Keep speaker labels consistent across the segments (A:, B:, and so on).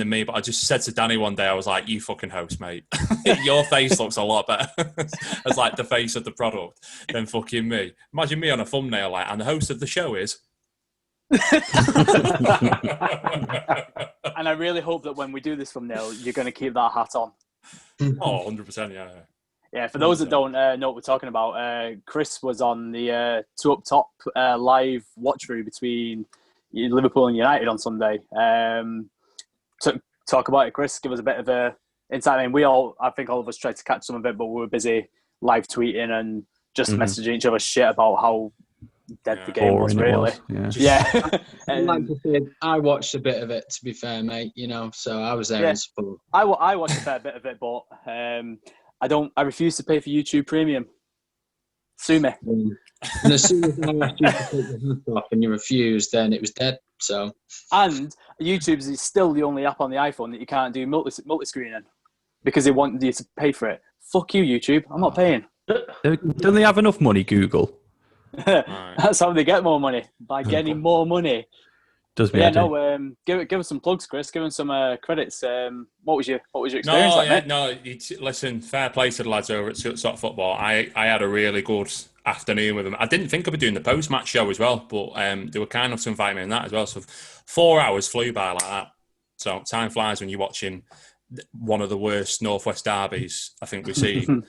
A: than me, but I just said to Danny one day, I was like, you fucking host, mate. Your face looks a lot better as like the face of the product than fucking me. Imagine me on a thumbnail, like, and the host of the show is...
B: And I really hope that when we do this thumbnail, you're going to keep that hat on.
A: Oh, 100%, yeah.
B: Yeah, for those that don't know what we're talking about, Chris was on the Two Up Top live watch-through between Liverpool and United on Sunday. To talk about it, Chris, give us a bit of a insight. I mean, I think all of us tried to catch some of it, but we were busy live tweeting and just messaging each other shit about how dead the game was, really. Yeah.
C: I'd like to say, I watched a bit of it, to be fair, mate, so I was there in support.
B: I watched a fair bit of it, but I refuse to pay for YouTube Premium. Sue me.
C: And as soon as I asked you to take the hat off and you refused, then it was dead. So. And
B: YouTube is still the only app on the iPhone that you can't do multi-screening because they want you to pay for it. Fuck you, YouTube. I'm not paying.
D: Don't they have enough money, Google?
B: That's how they get more money, by getting more money.
D: Does me?
B: Yeah, no. Give us some plugs, Chris. Give us some credits. What was your experience like, mate?
A: Listen, fair play to the lads over at Soccer Football. I had a really good afternoon with them. I didn't think I'd be doing the post-match show as well, but they were kind enough to invite me in that as well. So 4 hours flew by like that. So time flies when you're watching one of the worst Northwest derbies I think we've seen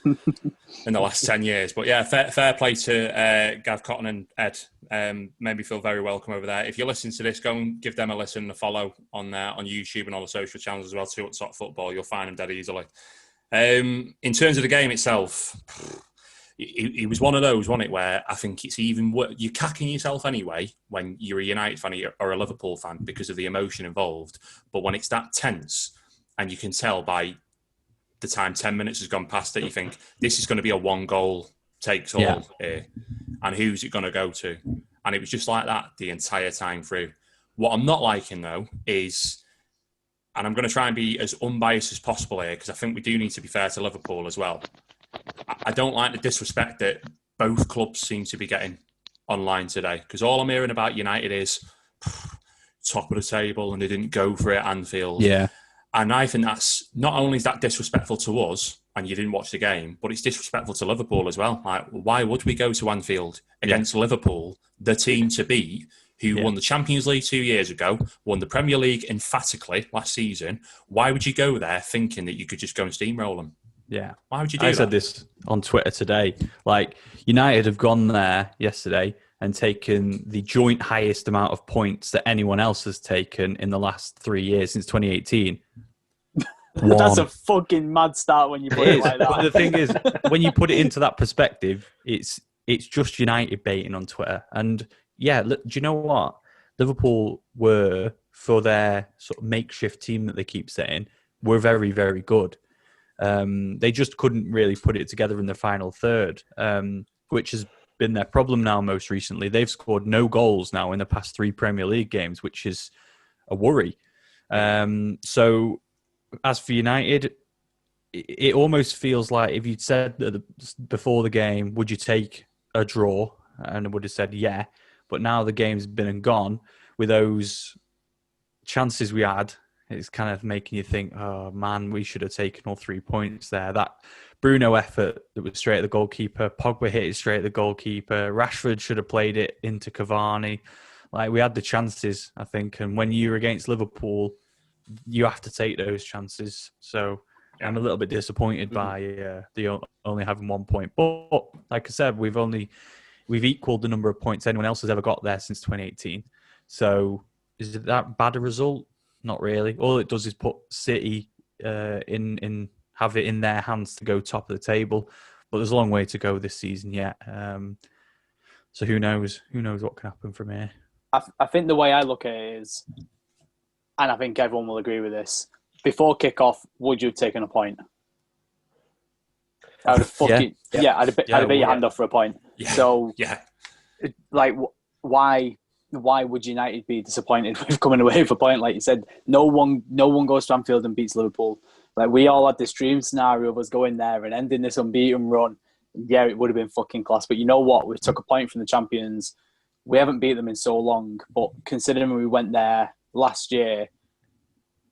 A: in the last 10 years. But yeah, fair play to Gav Cotton and Ed. Made me feel very welcome over there. If you're listening to this, go and give them a listen and a follow on YouTube and all the social channels as well, too, at Top Football. You'll find them dead easily. In terms of the game itself, it was one of those, wasn't it, where I think it's even worse. You're cacking yourself anyway when you're a United fan or a Liverpool fan because of the emotion involved. But when it's that tense, and you can tell by the time 10 minutes has gone past it, you think, this is going to be a one goal takes all here. And who's it going to go to? And it was just like that the entire time through. What I'm not liking, though, is, and I'm going to try and be as unbiased as possible here, because I think we do need to be fair to Liverpool as well. I don't like the disrespect that both clubs seem to be getting online today, because all I'm hearing about United is top of the table and they didn't go for it at Anfield.
D: Yeah.
A: And I think that's, not only is that disrespectful to us, and you didn't watch the game, but it's disrespectful to Liverpool as well. Like, why would we go to Anfield against Liverpool, the team to beat, who won the Champions League 2 years ago, won the Premier League emphatically last season? Why would you go there thinking that you could just go and steamroll them?
D: Yeah.
A: Why would you do that?
D: I said this on Twitter today. Like, United have gone there yesterday and taken the joint highest amount of points that anyone else has taken in the last 3 years since 2018.
B: That's a fucking mad start when you put it like that.
D: But the thing is, when you put it into that perspective, it's just United baiting on Twitter. And yeah, do you know what? Liverpool were, for their sort of makeshift team that they keep saying, were very, very good. They just couldn't really put it together in the final third, which has been their problem now most recently. They've scored no goals now in the past 3 Premier League games, which is a worry. So as for United, it almost feels like if you'd said that before the game, would you take a draw? And I would have said, yeah. But now the game's been and gone with those chances we had. It's kind of making you think, oh, man, we should have taken all 3 points there. That Bruno effort that was straight at the goalkeeper. Pogba hit it straight at the goalkeeper. Rashford should have played it into Cavani. Like, we had the chances, I think. And when you're against Liverpool, you have to take those chances. So I'm a little bit disappointed by the only having 1 point. But like I said, we've equaled the number of points anyone else has ever got there since 2018. So is it that bad a result? Not really. All it does is put City have it in their hands to go top of the table. But there's a long way to go this season yet. So who knows? Who knows what can happen from here?
B: I think the way I look at it is, and I think everyone will agree with this, before kick-off, would you have taken a point? I would have fucking... Yeah, I'd have bet your hand off for a point.
A: Yeah.
B: So, like, why would United be disappointed with coming away with a point? Like you said, no one goes to Anfield and beats Liverpool. Like, we all had this dream scenario of us going there and ending this unbeaten run. Yeah, it would have been fucking class. But you know what? We took a point from the champions. We haven't beat them in so long. But considering we went there last year,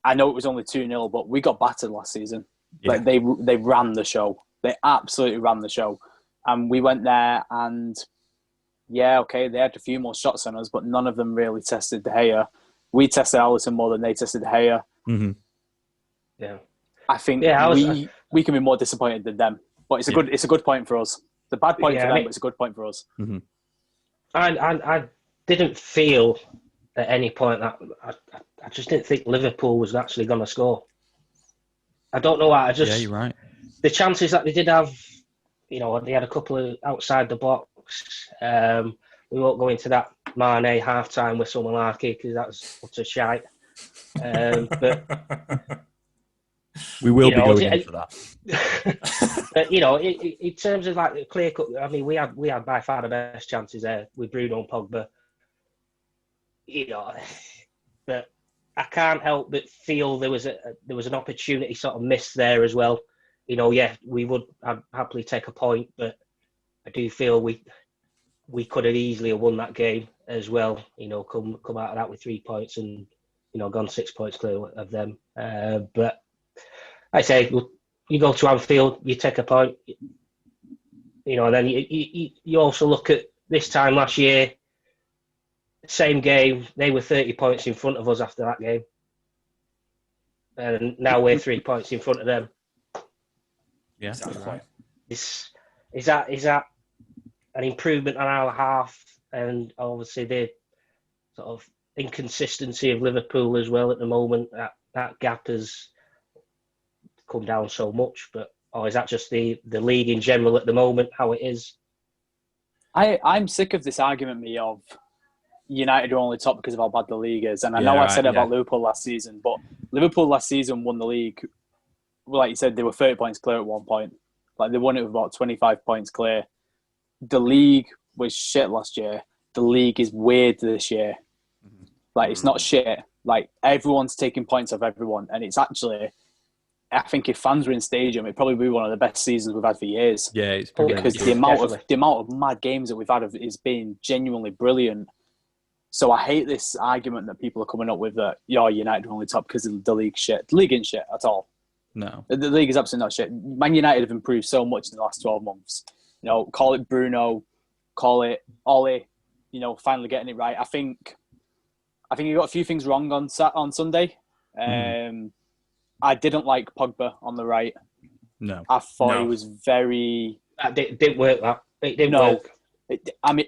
B: I know it was only 2-0, but we got battered last season.
D: Yeah.
B: Like they ran the show. They absolutely ran the show. And we went there and, yeah, okay, they had a few more shots on us, but none of them really tested De Gea. We tested Alisson more than they tested De Gea.
D: Mm-hmm.
E: Yeah.
B: I think we can be more disappointed than them. But it's a good point for us. It's a bad point for them, but it's a good point for us.
D: Mm-hmm.
E: I didn't feel at any point that I just didn't think Liverpool was actually going to score. I don't know why.
D: Yeah, you're right.
E: The chances that they did have, they had a couple of outside the box. We won't go into that Mane half-time with someone like it because that's utter shite. But
D: we will be going into that.
E: But, in terms of like the clear cut, I mean, we had by far the best chances there with Bruno and Pogba. But I can't help but feel there was an opportunity sort of missed there as well. I'd happily take a point, but I do feel we could have easily won that game as well. Come out of that with 3 points and gone 6 points clear of them. But I say you go to Anfield, you take a point. And then you also look at this time last year. Same game, they were 30 points in front of us after that game. And now we're 3 points in front of them.
D: Yeah.
A: Exactly.
E: Is that an improvement on our half? And obviously the sort of inconsistency of Liverpool as well at the moment, that gap has come down so much. Or is that just the league in general at the moment, how it is?
B: I'm sick of this argument, of United are only top because of how bad the league is. And I know I said it about Liverpool last season, but Liverpool last season won the league. Like you said, they were 30 points clear at one point. Like they won it with about 25 points clear. The league was shit last year. The league is weird this year. Like it's not shit. Like everyone's taking points off everyone. And it's actually, I think if fans were in stadium, it'd probably be one of the best seasons we've had for years.
D: Yeah, it's
B: because the amount of mad games that we've had is been genuinely brilliant. So I hate this argument that people are coming up with that United are only top because the league shit. The league ain't shit at all.
D: No.
B: The league is absolutely not shit. Man United have improved so much in the last 12 months. Call it Bruno, call it Ollie, finally getting it right. I think he got a few things wrong on Sunday. I didn't like Pogba on the right.
D: No.
B: I thought he was very...
E: That didn't work, that. It didn't work.
B: I mean...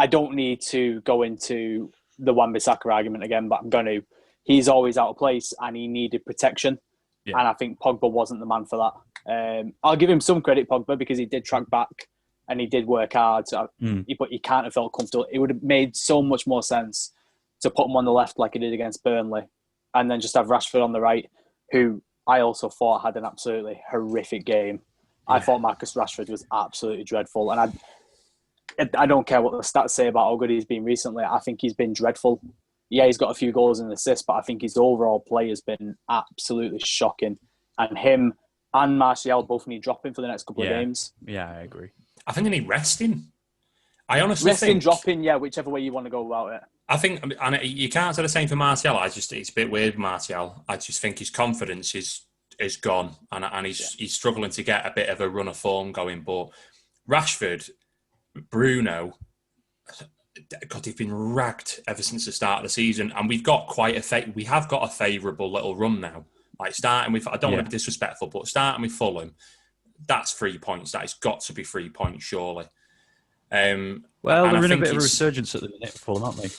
B: I don't need to go into the Wan-Bissaka argument again, but I'm going to. He's always out of place and he needed protection. Yeah. And I think Pogba wasn't the man for that. I'll give him some credit, Pogba, because he did track back and he did work hard. But he can't have felt comfortable. It would have made so much more sense to put him on the left like he did against Burnley and then just have Rashford on the right, who I also thought had an absolutely horrific game. Yeah. I thought Marcus Rashford was absolutely dreadful. And I don't care what the stats say about how good he's been recently. I think he's been dreadful. Yeah, he's got a few goals and assists, but I think his overall play has been absolutely shocking. And him and Martial both need dropping for the next couple of games.
D: Yeah, I agree.
A: I think they need resting. I honestly
B: think... dropping, whichever way you want to go about it.
A: I think, and you can't say the same for Martial. It's a bit weird with Martial. I just think his confidence is gone, and he's struggling to get a bit of a run of form going. But Rashford... Bruno, God, they've been ragged ever since the start of the season, and we've got we have got a favourable little run now. Like starting with, I don't want to be disrespectful, but starting with Fulham, that's 3 points. That has got to be 3 points, surely.
D: Well, they're in a bit of a resurgence at the minute, Fulham, aren't they?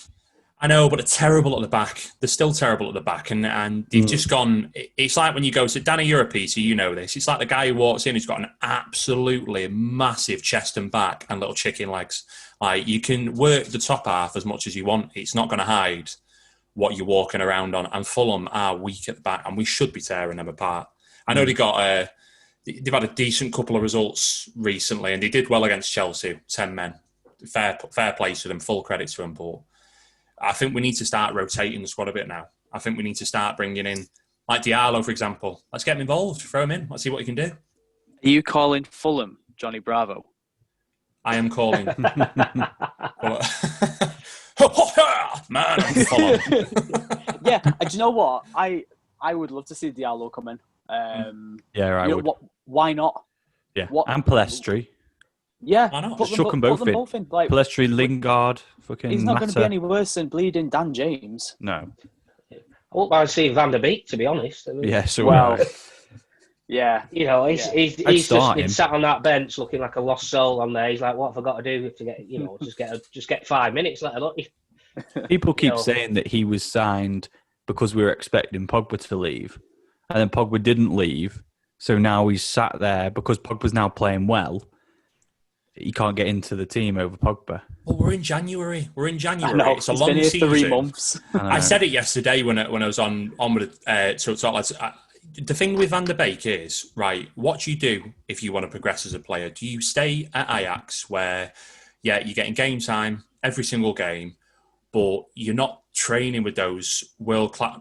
A: I know, but they're terrible at the back. They're still terrible at the back, and they've just gone... It's like when you go to... Danny, you're a PC, you know this. It's like the guy who walks in who's got an absolutely massive chest and back and little chicken legs. Like, you can work the top half as much as you want. It's not going to hide what you're walking around on. And Fulham are weak at the back, and we should be tearing them apart. I know they've had a decent couple of results recently, and they did well against Chelsea, 10 men. Fair play to them, full credit to them, but... I think we need to start rotating the squad a bit now. I think we need to start bringing in, like Diallo, for example. Let's get him involved. Throw him in. Let's see what he can do.
B: Are you calling Fulham Johnny Bravo?
A: I am calling. Man, I'm Fulham.
B: Yeah, and do you know what? I would love to see Diallo come in.
D: Yeah, I would.
B: Why not?
D: Yeah, and Palestri.
B: Yeah,
A: Why not?
B: put
D: Just chuck them both in.
B: Like,
D: Palestri, Lingard, fucking
B: he's not going to be
D: Mata.
B: any worse than bleeding Dan James.
D: No.
E: I wouldn't mind seeing Van der Beek, to be honest. I mean,
D: Yeah, so
B: Well, yeah.
E: you know, he's just
D: start
E: been
D: him.
E: sat on that bench looking like a lost soul on there. He's like, what have I got to do to get, just get 5 minutes, let alone.
D: People keep saying that he was signed because we were expecting Pogba to leave, and then Pogba didn't leave. So now he's sat there because Pogba's now playing well. He can't get into the team over Pogba.
A: Well, we're in January.
B: I know,
A: It's a
B: he's
A: long
B: been here
A: season.
B: 3 months.
A: I said it yesterday when I was on with the thing with Van der Beek is, right, what do you do if you want to progress as a player? Do you stay at Ajax where, you're getting game time every single game, but you're not training with those world-class,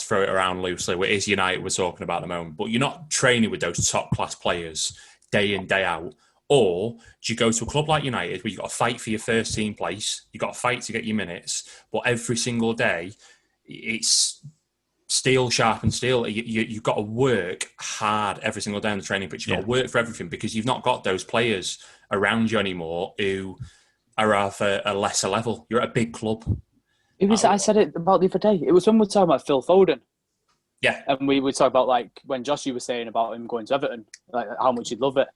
A: throw it around loosely, it is United we're talking about at the moment, but you're not training with those top-class players day in, day out? Or do you go to a club like United where you've got to fight for your first team place, you've got to fight to get your minutes, but every single day it's steel sharpened steel. You've got to work hard every single day on the training pitch. You've got to work for everything because you've not got those players around you anymore who are of a lesser level. You're at a big club.
B: I said it about the other day. It was when we were talking about Phil Foden.
A: Yeah.
B: And we would talk about, like, when Joshua was saying about him going to Everton, like how much he'd love it.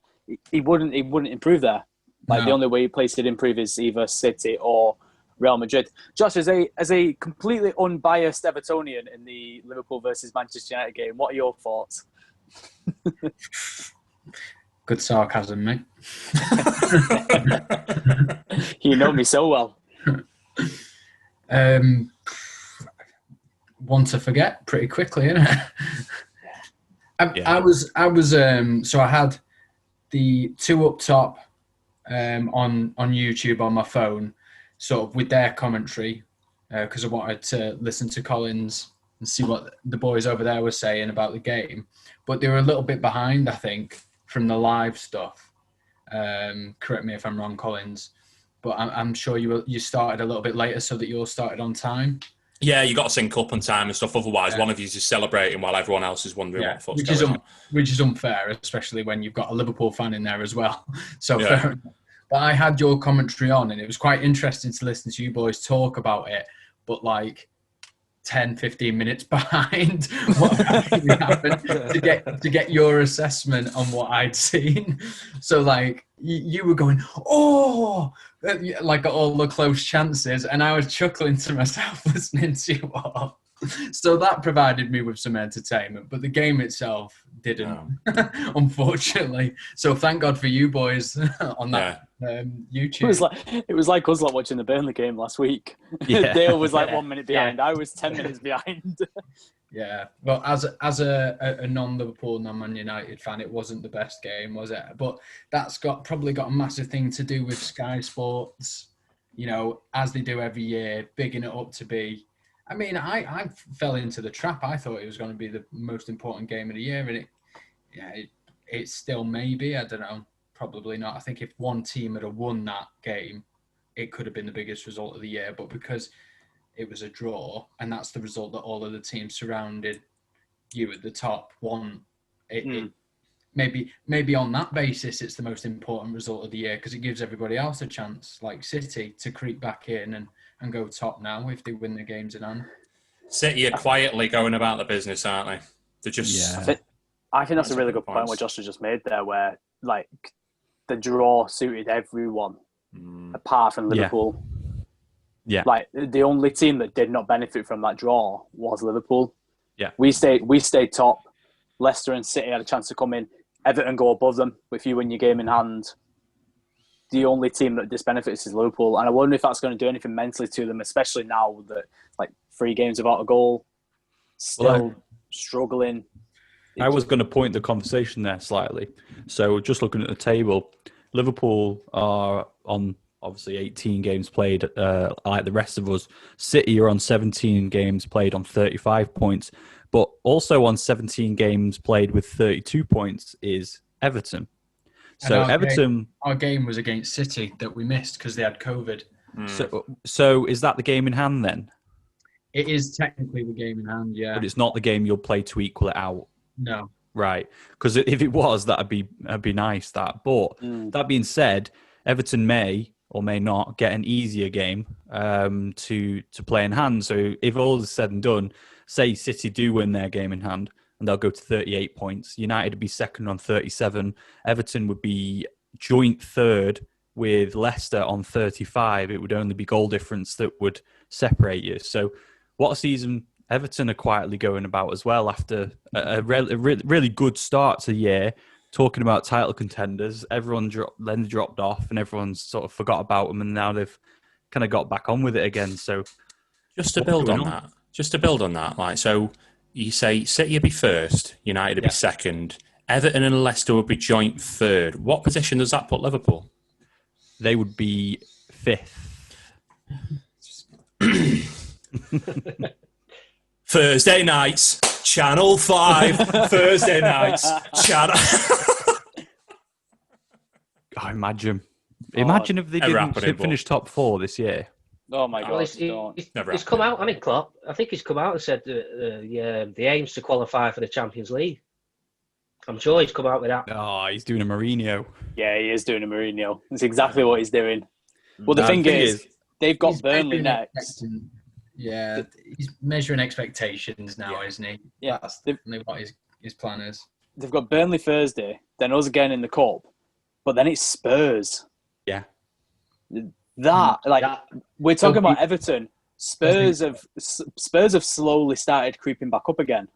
B: He wouldn't improve there. Like, the only way he plays to improve is either City or Real Madrid. Josh, as a completely unbiased Evertonian in the Liverpool versus Manchester United game, what are your thoughts?
C: Good sarcasm, mate.
B: You know me so well.
C: One to forget pretty quickly, isn't it? I was so I had the 2 up top on YouTube on my phone, sort of with their commentary, because I wanted to listen to Collins and see what the boys over there were saying about the game. But they were a little bit behind, I think, from the live stuff. Correct me if I'm wrong, Collins, but I'm sure you started a little bit later so that you all started on time.
A: Yeah, you got to sync up on time and stuff. Otherwise, one of you is just celebrating while everyone else is wondering what the fuck's going on.
C: Which is unfair, especially when you've got a Liverpool fan in there as well. So fair enough. But I had your commentary on, and it was quite interesting to listen to you boys talk about it, but like 10, 15 minutes behind what actually happened to get your assessment on what I'd seen. So like you were going, oh, like all the close chances, and I was chuckling to myself listening to you all. So that provided me with some entertainment, but the game itself didn't, unfortunately. So thank God for you boys on that YouTube.
B: It was like us watching the Burnley game last week.
D: Yeah.
B: Dale was like 1 minute behind. I was 10 minutes behind.
C: Yeah, well, as a non-Liverpool, non-Man United fan, it wasn't the best game, was it? But that's probably got a massive thing to do with Sky Sports, as they do every year, bigging it up to be. I mean, I fell into the trap. I thought it was going to be the most important game of the year, and it still may be. I don't know. Probably not. I think if one team had won that game, it could have been the biggest result of the year. But because it was a draw, and that's the result that all of the teams surrounded you at the top won, maybe on that basis, it's the most important result of the year because it gives everybody else a chance, like City, to creep back in and go top now if they win the games in hand.
A: City are quietly going about the business, aren't they? They're just.
B: I think that's a really good point what Joshua just made there, where like the draw suited everyone apart from Liverpool.
D: Yeah.
B: Like the only team that did not benefit from that draw was Liverpool.
D: Yeah.
B: We stayed top. Leicester and City had a chance to come in. Everton go above them if you win your game in hand. The only team that disbenefits is Liverpool, and I wonder if that's going to do anything mentally to them, especially now that like 3 games without a goal, still struggling.
D: I was going to point the conversation there slightly. So just looking at the table, Liverpool are on obviously 18 games played, like the rest of us. City are on 17 games played on 35 points, but also on 17 games played with 32 points is Everton. So
C: our game was against City that we missed because they had COVID.
D: So is that the game in hand then?
C: It is technically the game in hand, yeah.
D: But it's not the game you'll play to equal it out.
C: No.
D: Right. Because if it was, that'd be nice, that. But that being said, Everton may or may not get an easier game to play in hand. So if all is said and done, say City do win their game in hand and they'll go to 38 points. United would be second on 37. Everton would be joint third with Leicester on 35. It would only be goal difference that would separate you. So what a season Everton are quietly going about as well after a really good start to the year. Talking about title contenders, everyone dropped off and everyone's sort of forgot about them, and now they've kind of got back on with it again. So
A: just to build on that, like, so you say City would be first, United would be second, Everton and Leicester would be joint third. What position does that put Liverpool?
D: They would be fifth.
A: Thursday nights, Channel 5. Thursday nights, Channel...
D: Imagine if they didn't finish top 4 this year.
B: Oh my God!
E: Well, he's come out, hasn't he, Klopp? I think he's come out and said the aim's to qualify for the Champions League. I'm sure he's come out with that.
D: Oh, he's doing a Mourinho.
B: Yeah, he is doing a Mourinho. That's exactly what he's doing. Well, the thing is, they've got Burnley next.
C: Yeah, he's measuring expectations now, isn't he?
B: Yeah.
C: That's definitely what his plan is.
B: They've got Burnley Thursday, then us again in the Cup, but then it's Spurs.
D: Yeah.
B: We're talking about Everton. Spurs have slowly started creeping back up again.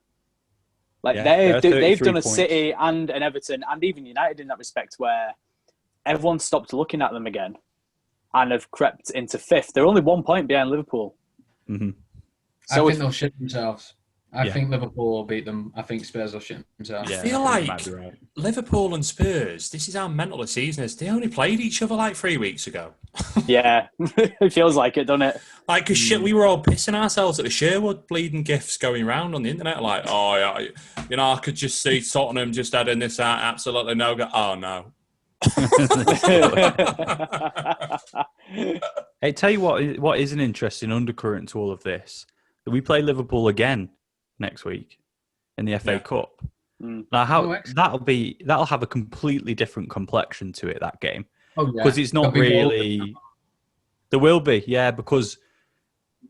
B: They've done a City and an Everton and even United in that respect, where everyone stopped looking at them again and have crept into fifth. They're only 1 point behind Liverpool.
D: Mm-hmm.
C: So I think they'll shit themselves. I think Liverpool will beat them. I think Spurs will shit themselves.
A: I feel like Liverpool and Spurs, this is how mental the season is. They only played each other like 3 weeks ago.
B: Yeah, it feels like it, doesn't it?
A: Like, because shit, we were all pissing ourselves at the Sherwood bleeding gifs going around on the internet. Like, oh, yeah, I could just see Tottenham just adding this out. Absolutely no go. Oh, no.
D: Hey, tell you what is an interesting undercurrent to all of this. That we play Liverpool again next week in the FA Cup. Now, that'll have a completely different complexion to it, that game. Because it's not really. There will be, because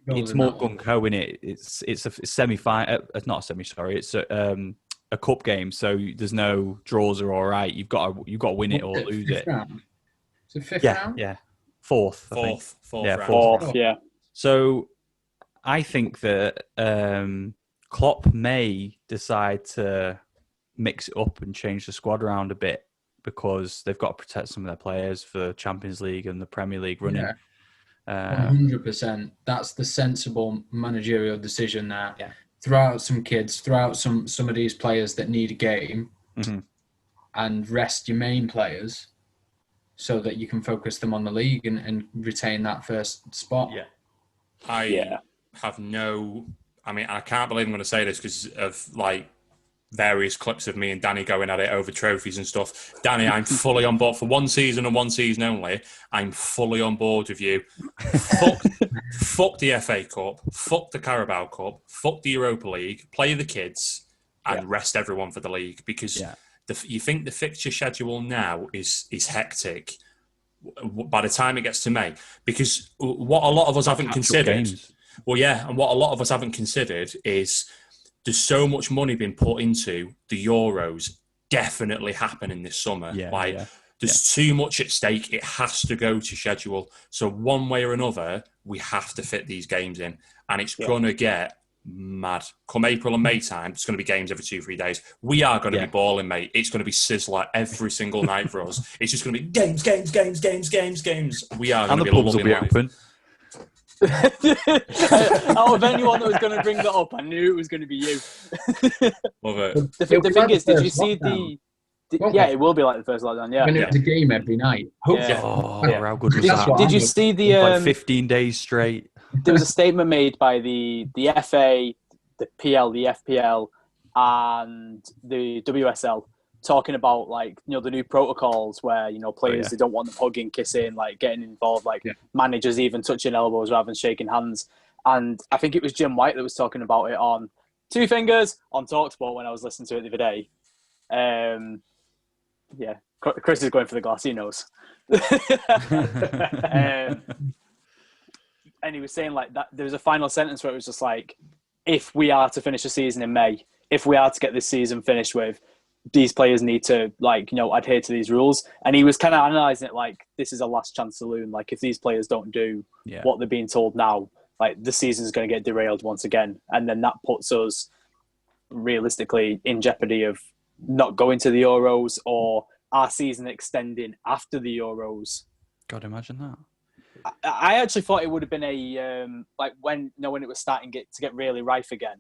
D: it's more gung ho in it. It's a semi-final. It's not a semi. Sorry, it's a cup game. So there's no draws are all right. You've got to win it or lose it.
C: Is it fifth round?
D: Yeah, fourth.
B: Fourth. Yeah.
D: So I think that Klopp may decide to mix it up and change the squad around a bit, because they've got to protect some of their players for Champions League and the Premier League running.
C: 100%. That's the sensible managerial decision there. Yeah. Throw out some kids, throw out some of these players that need a game, and rest your main players so that you can focus them on the league and retain that first spot.
A: Yeah. I can't believe I'm going to say this because of various clips of me and Danny going at it over trophies and stuff. Danny, I'm fully on board for one season and one season only. I'm fully on board with you. Fuck the FA Cup. Fuck the Carabao Cup. Fuck the Europa League. Play the kids and rest everyone for the league, because you think the fixture schedule now is hectic by the time it gets to May, because what a lot of us haven't considered. And what a lot of us haven't considered is there's so much money being put into the Euros definitely happening this summer. There's too much at stake. It has to go to schedule. So one way or another, we have to fit these games in. And it's going to get mad. Come April and May time, it's going to be games every 2-3 days. We are going to be balling, mate. It's going to be sizzler every single night for us. It's just going to be games. We are going to be
D: pubs will be open.
B: Out of anyone that was going to bring that up, I knew it was going to be you.
A: Love it.
B: The thing is, did you see it will be like the first lockdown,
C: When it was a game every night.
D: How good was that?
B: Did you see the
D: 15 days straight?
B: There was a statement made by the FA, the PL, the FPL, and the WSL, talking about the new protocols where players they don't want them hugging, kissing, getting involved, managers even touching elbows rather than shaking hands. And I think it was Jim White that was talking about it on Two Fingers on TalkSport when I was listening to it the other day. Yeah, Chris is going for the glass, he knows. And he was saying like that there was a final sentence where it was just like, if we are to finish the season in May, if we are to get this season finished with, these players need to adhere to these rules. And he was kind of analysing it like, this is a last chance saloon. Like if these players don't do what they're being told now, like the season is going to get derailed once again. And then that puts us realistically in jeopardy of not going to the Euros or our season extending after the Euros.
D: God, imagine that.
B: I actually thought it would have been a when it was starting to get really rife again.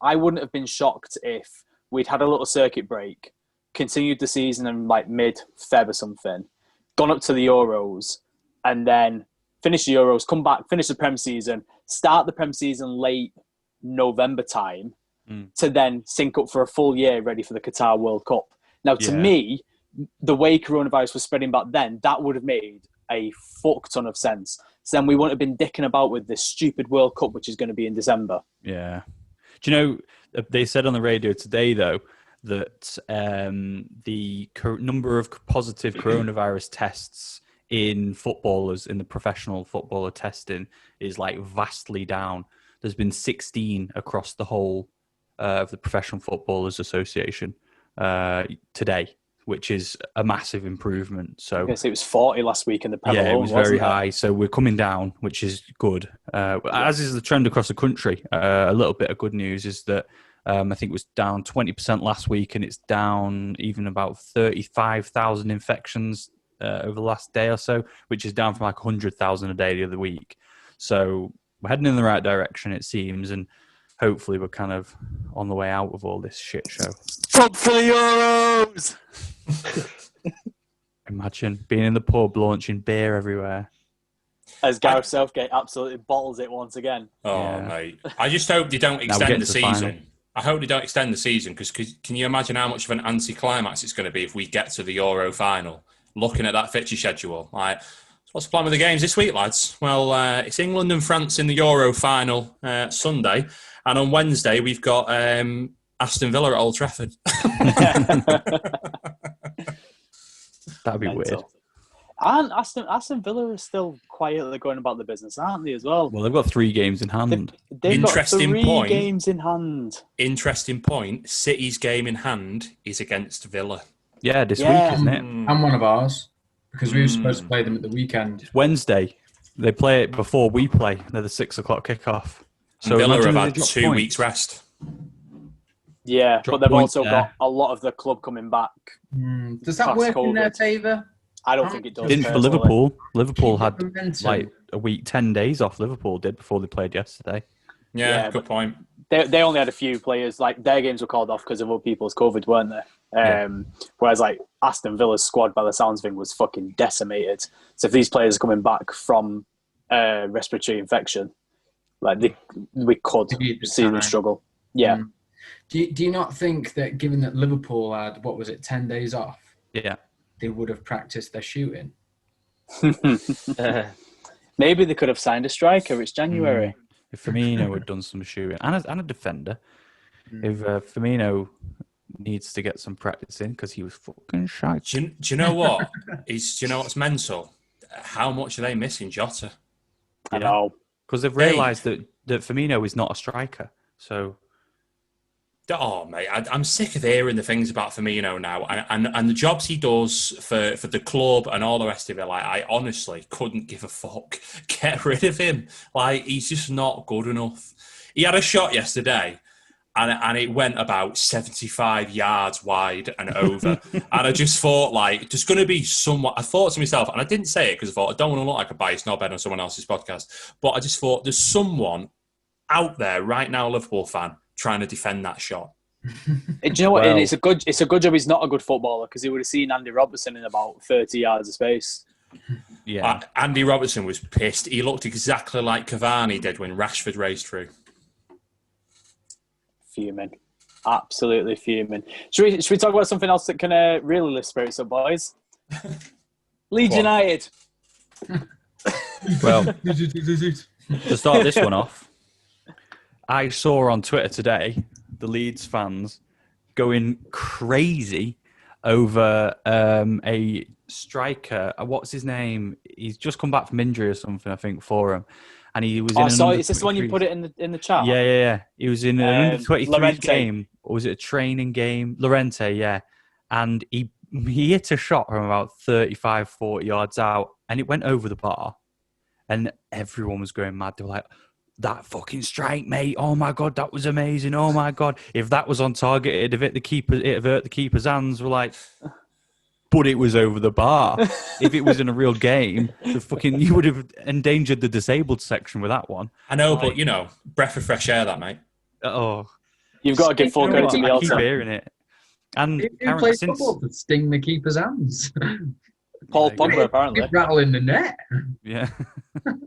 B: I wouldn't have been shocked if we'd had a little circuit break, continued the season in like mid-Feb or something, gone up to the Euros, and then finish the Euros, come back, finish the Prem season, start the Prem season late November time, to then sync up for a full year ready for the Qatar World Cup. Now, to me, the way coronavirus was spreading back then, that would have made a fuck ton of sense. So then we wouldn't have been dicking about with this stupid World Cup, which is going to be in December.
D: Yeah. Do you know, they said on the radio today, though, that the number of positive coronavirus tests in footballers, in the professional footballer testing, is like vastly down. There's been 16 across the whole of the Professional Footballers Association today, which is a massive improvement. So
B: I guess it was 40 last week in the Premier League.
D: It was very high. So we're coming down, which is good. As is the trend across the country. A little bit of good news is that I think it was down 20% last week, and it's down even about 35,000 infections over the last day or so, which is down from like 100,000 a day the other week. So we're heading in the right direction, it seems, and hopefully we're kind of on the way out of all this shit show.
B: Pub for the Euros!
D: Imagine being in the pub, launching beer everywhere.
B: As Gareth Southgate absolutely bottles it once again.
A: Oh, mate. I just hope they don't extend the season. I hope they don't extend the season, because can you imagine how much of an anticlimax it's going to be if we get to the Euro final? Looking at that fixture schedule. Like, what's the plan with the games this week, lads? Well, it's England and France in the Euro final Sunday. And on Wednesday, we've got Aston Villa at Old Trafford.
D: That'd be weird.
B: And Aston Villa are still quietly going about the business, aren't they, as well?
D: Well, they've got 3 games in hand.
B: They've got 3 games in hand.
A: Interesting point. City's game in hand is against Villa.
D: Yeah, this week, isn't it?
C: And one of ours, because we were supposed to play them at the weekend.
D: It's Wednesday. They play it before we play. They're the 6 o'clock kickoff.
A: So Villa have had 2 weeks rest.
B: Yeah, but they've also got a lot of the club coming back.
C: Does that work in their favour?
B: I don't think it does.
D: Didn't for Liverpool. Liverpool had like a week, 10 days off. Liverpool did before they played yesterday.
A: Yeah, good point.
B: They only had a few players. Like their games were called off because of other people's COVID, weren't they? Whereas like Aston Villa's squad, by the sounds of it, was fucking decimated. So if these players are coming back from respiratory infection, like we could see them struggle. Yeah.
C: Do you not think that, given that Liverpool had 10 days off?
D: Yeah.
C: They would have practiced their shooting.
B: Maybe they could have signed a striker. It's January.
D: If Firmino had done some shooting and a defender, if Firmino needs to get some practice in because he was fucking shite.
A: Do you know what? Do you know what's mental? How much are they missing Jota?
B: I know,
D: because they've realised that Firmino is not a striker. So.
A: Oh, mate, I'm sick of hearing the things about Firmino now, and the jobs he does for the club and all the rest of it. Like, I honestly couldn't give a fuck. Get rid of him. Like, he's just not good enough. He had a shot yesterday, and it went about 75 yards wide and over. And I just thought, like, there's going to be someone. I thought to myself, and I didn't say it because I thought I don't want to look like a biased knobhead on someone else's podcast, but I just thought there's someone out there right now, a Liverpool fan, trying to defend that shot.
B: Do you know what? Well, it's a good job he's not a good footballer, because he would have seen Andy Robertson in about 30 yards of space.
D: Yeah,
A: Andy Robertson was pissed. He looked exactly like Cavani did when Rashford raced through.
B: Fuming, absolutely fuming. Should we talk about something else that can really lift spirits up, boys? Leeds United.
D: Well, To start this one off, I saw on Twitter today the Leeds fans going crazy over a striker. What's his name? He's just come back from injury or something, I think, for him. And he was in
B: sorry, is this the one you put it in the chat?
D: Yeah. He was in an under-23 game. Or was it a training game? Lorente, yeah. And he hit a shot from about 35, 40 yards out, and it went over the bar. And everyone was going mad. They were like, that fucking strike, mate. Oh, my God, that was amazing. Oh, my God. If that was on target, it'd have hurt the keeper's hands. We're like... But it was over the bar. If it was in a real game, you would have endangered the disabled section with that one.
A: I know, but breath of fresh air, that mate.
D: Oh,
B: you've got to give full credit to Bielsa.
D: I keep hearing it. And
C: who plays football to sting the keeper's hands?
B: Paul Pogba, apparently.
C: Keep rattling the net.
D: Yeah.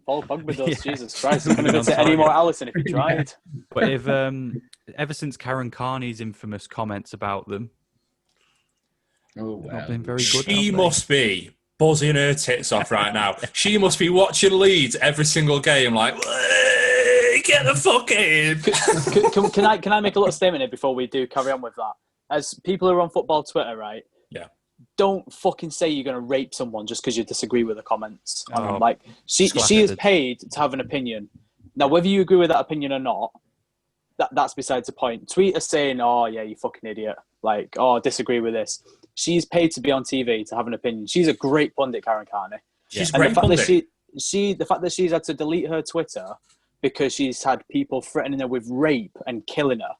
B: Paul Pogba does. Yeah. Jesus Christ! He couldn't have been any more Alisson if he tried.
D: But if ever since Karen Carney's infamous comments about them.
C: Oh, wow.
D: Not been very good.
A: She must be buzzing her tits off right now. She must be watching Leeds every single game, like, get the fuck in.
B: Can I make a little statement here before we do carry on with that? As people who are on football Twitter, right?
A: Yeah.
B: Don't fucking say you're going to rape someone just because you disagree with the comments. Like she is paid to have an opinion. Now, whether you agree with that opinion or not, that's besides the point. Tweet us saying, "Oh yeah, you fucking idiot," like, "Oh, disagree with this." She's paid to be on TV to have an opinion. She's a great pundit, Karen Carney.
A: She's a great pundit.
B: The fact that she's had to delete her Twitter because she's had people threatening her with rape and killing her,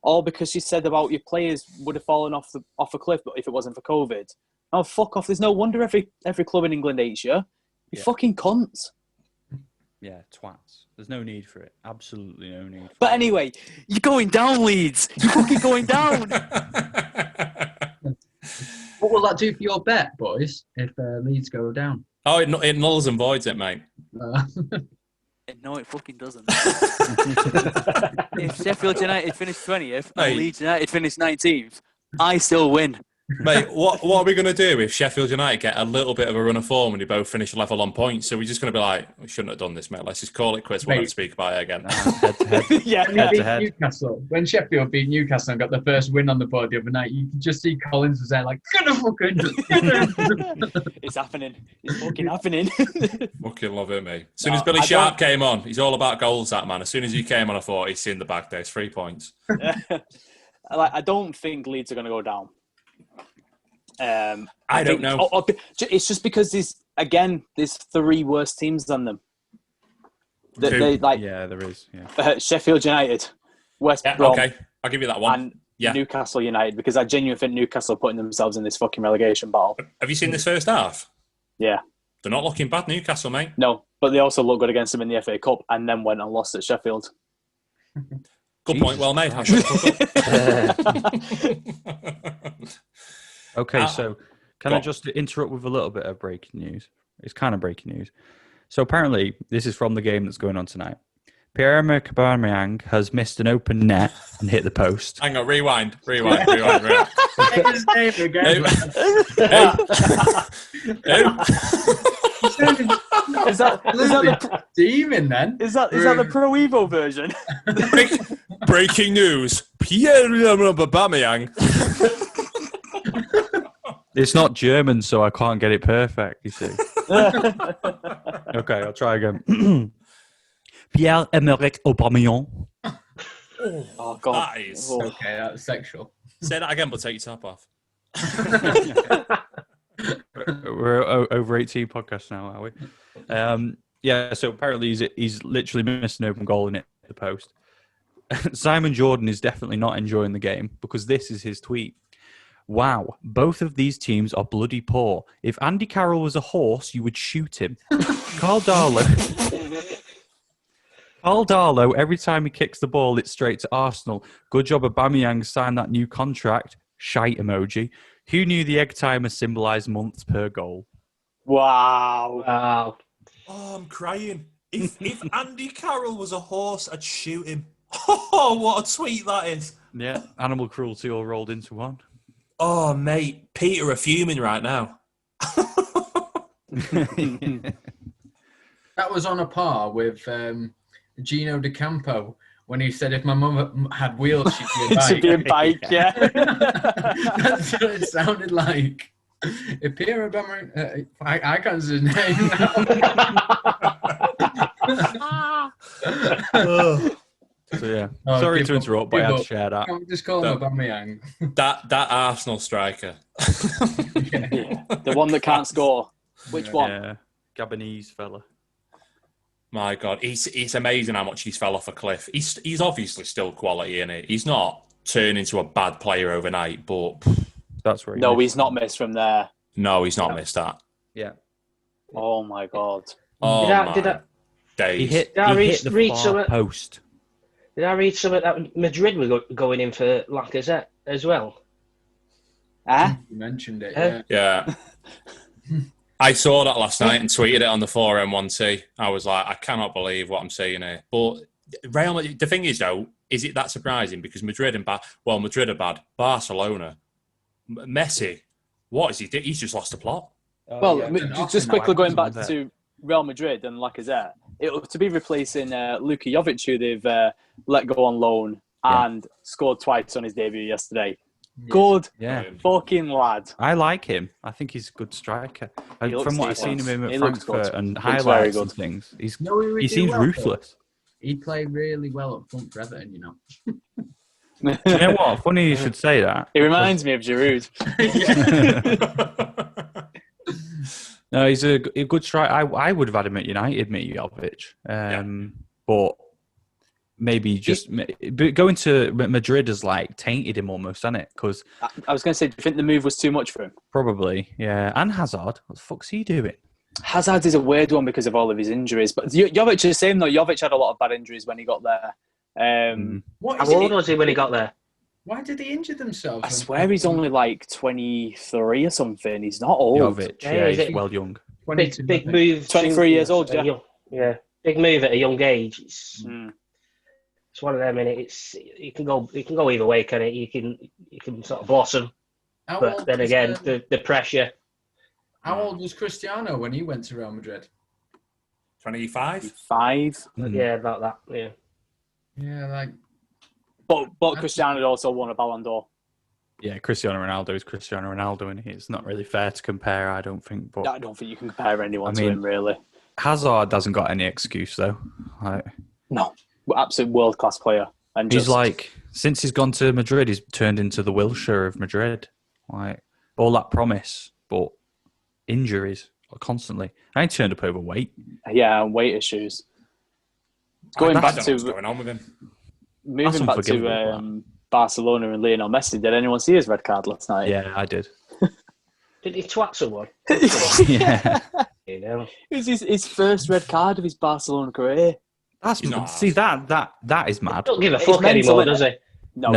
B: all because she said about your players would have fallen off a cliff, but if it wasn't for COVID. Oh, fuck off! There's no wonder every club in England hates you. You fucking cunts.
D: Yeah, twats. There's no need for it. Absolutely no need.
B: But anyway, you're going down, Leeds. You're fucking going down.
C: What will that do for your bet, boys, if Leeds go down?
A: Oh, it nulls and voids it, mate.
B: No, it fucking doesn't. If Sheffield United finished 20th and Leeds United finished 19th, I still win.
A: Mate, what are we going to do if Sheffield United get a little bit of a run of form and they both finish level on points? So we're just going to be like, we shouldn't have done this, mate. Let's just call it quits. We'll not speak about it again.
D: Head to head.
B: Yeah,
D: head to head.
C: Newcastle. When Sheffield beat Newcastle and got the first win on the board the other night, you could just see Collins was there like, gonna fucking.
B: It's happening. It's fucking happening.
A: Fucking love it, mate. As soon as Billy Sharp came on, he's all about goals, that man. As soon as he came on, I thought he's in the bag. There's 3 points.
B: I don't think Leeds are going to go down.
A: I don't know.
B: It's just because there's 3 worse teams than them.
D: Yeah, there is. Yeah.
B: Sheffield United, West Brom.
A: Okay, I'll give you that one.
B: And Newcastle United, because I genuinely think Newcastle are putting themselves in this fucking relegation battle.
A: Have you seen this first half?
B: Yeah.
A: They're not looking bad, Newcastle, mate.
B: No, but they also look good against them in the FA Cup and then went and lost at Sheffield.
A: Good point, well made.
D: Okay, so can I just interrupt with a little bit of breaking news? It's kind of breaking news. So apparently, this is from the game that's going on tonight. Pierre-Emerick Aubameyang has missed an open net and hit the post.
A: Hang on, rewind.
C: Say his name again. Is that the demon then?
B: Is that the Pro Evo version?
A: Breaking news: Pierre-Emerick Aubameyang.
D: It's not German, so I can't get it perfect, you see. Okay, I'll try again. Pierre-Emerick Aubameyang.
B: Oh, God.
A: That is...
C: Okay, that's sexual.
A: Say that again, but take your top off.
D: We're over 18 podcasts now, are we? Yeah, so apparently he's literally missed an open goal and hit the post. Simon Jordan is definitely not enjoying the game because this is his tweet. Wow, both of these teams are bloody poor. If Andy Carroll was a horse, you would shoot him. Carl Darlow, every time he kicks the ball, it's straight to Arsenal. Good job Aubameyang signed that new contract. Shite emoji. Who knew the egg timer symbolised months per goal?
B: Wow.
A: Oh, I'm crying. If Andy Carroll was a horse, I'd shoot him. Oh, what a tweet that is.
D: Yeah, animal cruelty all rolled into one.
A: Oh, mate, Peter are fuming right now.
C: That was on a par with Gino De Campo when he said if my mum had wheels, she'd be a bike.
B: Should be a bike, yeah.
C: That's what it sounded like. If Pierre-Emerick, I can't say his name now.
D: So yeah, sorry to interrupt, but I had to share that.
C: Can't we just call him Aubameyang?
A: That Arsenal striker.
B: Yeah. The one that can't score. Which one?
D: Yeah, Gabonese fella.
A: My God, it's amazing how much he's fell off a cliff. He's obviously still quality in it. He's not turned into a bad player overnight, but
D: that's where
B: he's not missed from there.
A: No, he's not missed that.
D: Yeah.
B: Oh my God.
A: Oh my days.
D: He hit the far post.
E: Did I read something that Madrid were going in for Lacazette as well?
B: Ah,
C: you mentioned it.
A: Yeah. I saw that last night and tweeted it on the 4M1T. I was like, I cannot believe what I'm seeing here. But Real Madrid, the thing is, though, is it that surprising? Because Madrid are bad. Barcelona, Messi, what is he doing? He's just lost the plot.
B: Just quickly going back to Real Madrid and Lacazette, to be replacing Luka Jovic, who they've let go on loan and scored twice on his debut yesterday. Good fucking lad.
D: I like him. I think he's a good striker. From what I've seen of him at Frankfurt and highlights and things, he seems ruthless.
C: He played really well up front for Everton, you know.
D: Do you know what? Funny you should say that.
B: He reminds me of Giroud.
D: No, he's a good striker. I would have had him at United, Jovic. But maybe going to Madrid has like tainted him almost, hasn't it? Because
B: I was going to say, do you think the move was too much for him?
D: Probably, yeah. And Hazard, what the fuck's he doing?
B: Hazard is a weird one because of all of his injuries. But Jovic is the same though. Jovic had a lot of bad injuries when he got there.
E: How old was he when he got there?
C: Why did he injure themselves?
B: I swear he's only like 23 or something. He's not old.
D: Jovic, he's well young.
E: Big move.
B: 23 years old,
E: yeah. Big move at a young age. It's one of them, and it can go either way, can it? You can sort of blossom, but then again, the pressure.
C: How old was Cristiano when he went to Real Madrid?
A: 25.
E: Yeah, about that. Yeah.
C: Yeah, like.
B: But Cristiano had also won a Ballon d'Or.
D: Yeah, Cristiano Ronaldo is Cristiano Ronaldo, and it's not really fair to compare, I don't think. But
B: I don't think you can compare anyone to him, really.
D: Hazard hasn't got any excuse, though.
B: No, absolute world-class player. And
D: he's since he's gone to Madrid, he's turned into the Wilshere of Madrid. Like, all that promise, but injuries constantly. And he turned up overweight.
B: Yeah, and weight issues. Going back to
A: what's going on with him.
B: Moving back to Barcelona and Lionel Messi, did anyone see his red card last night?
D: Yeah, I did.
E: Did he twat someone?
D: Yeah.
E: You know.
B: It was his first red card of his Barcelona career.
D: See, that is mad.
E: Don't give a fuck anymore, does he?
B: No,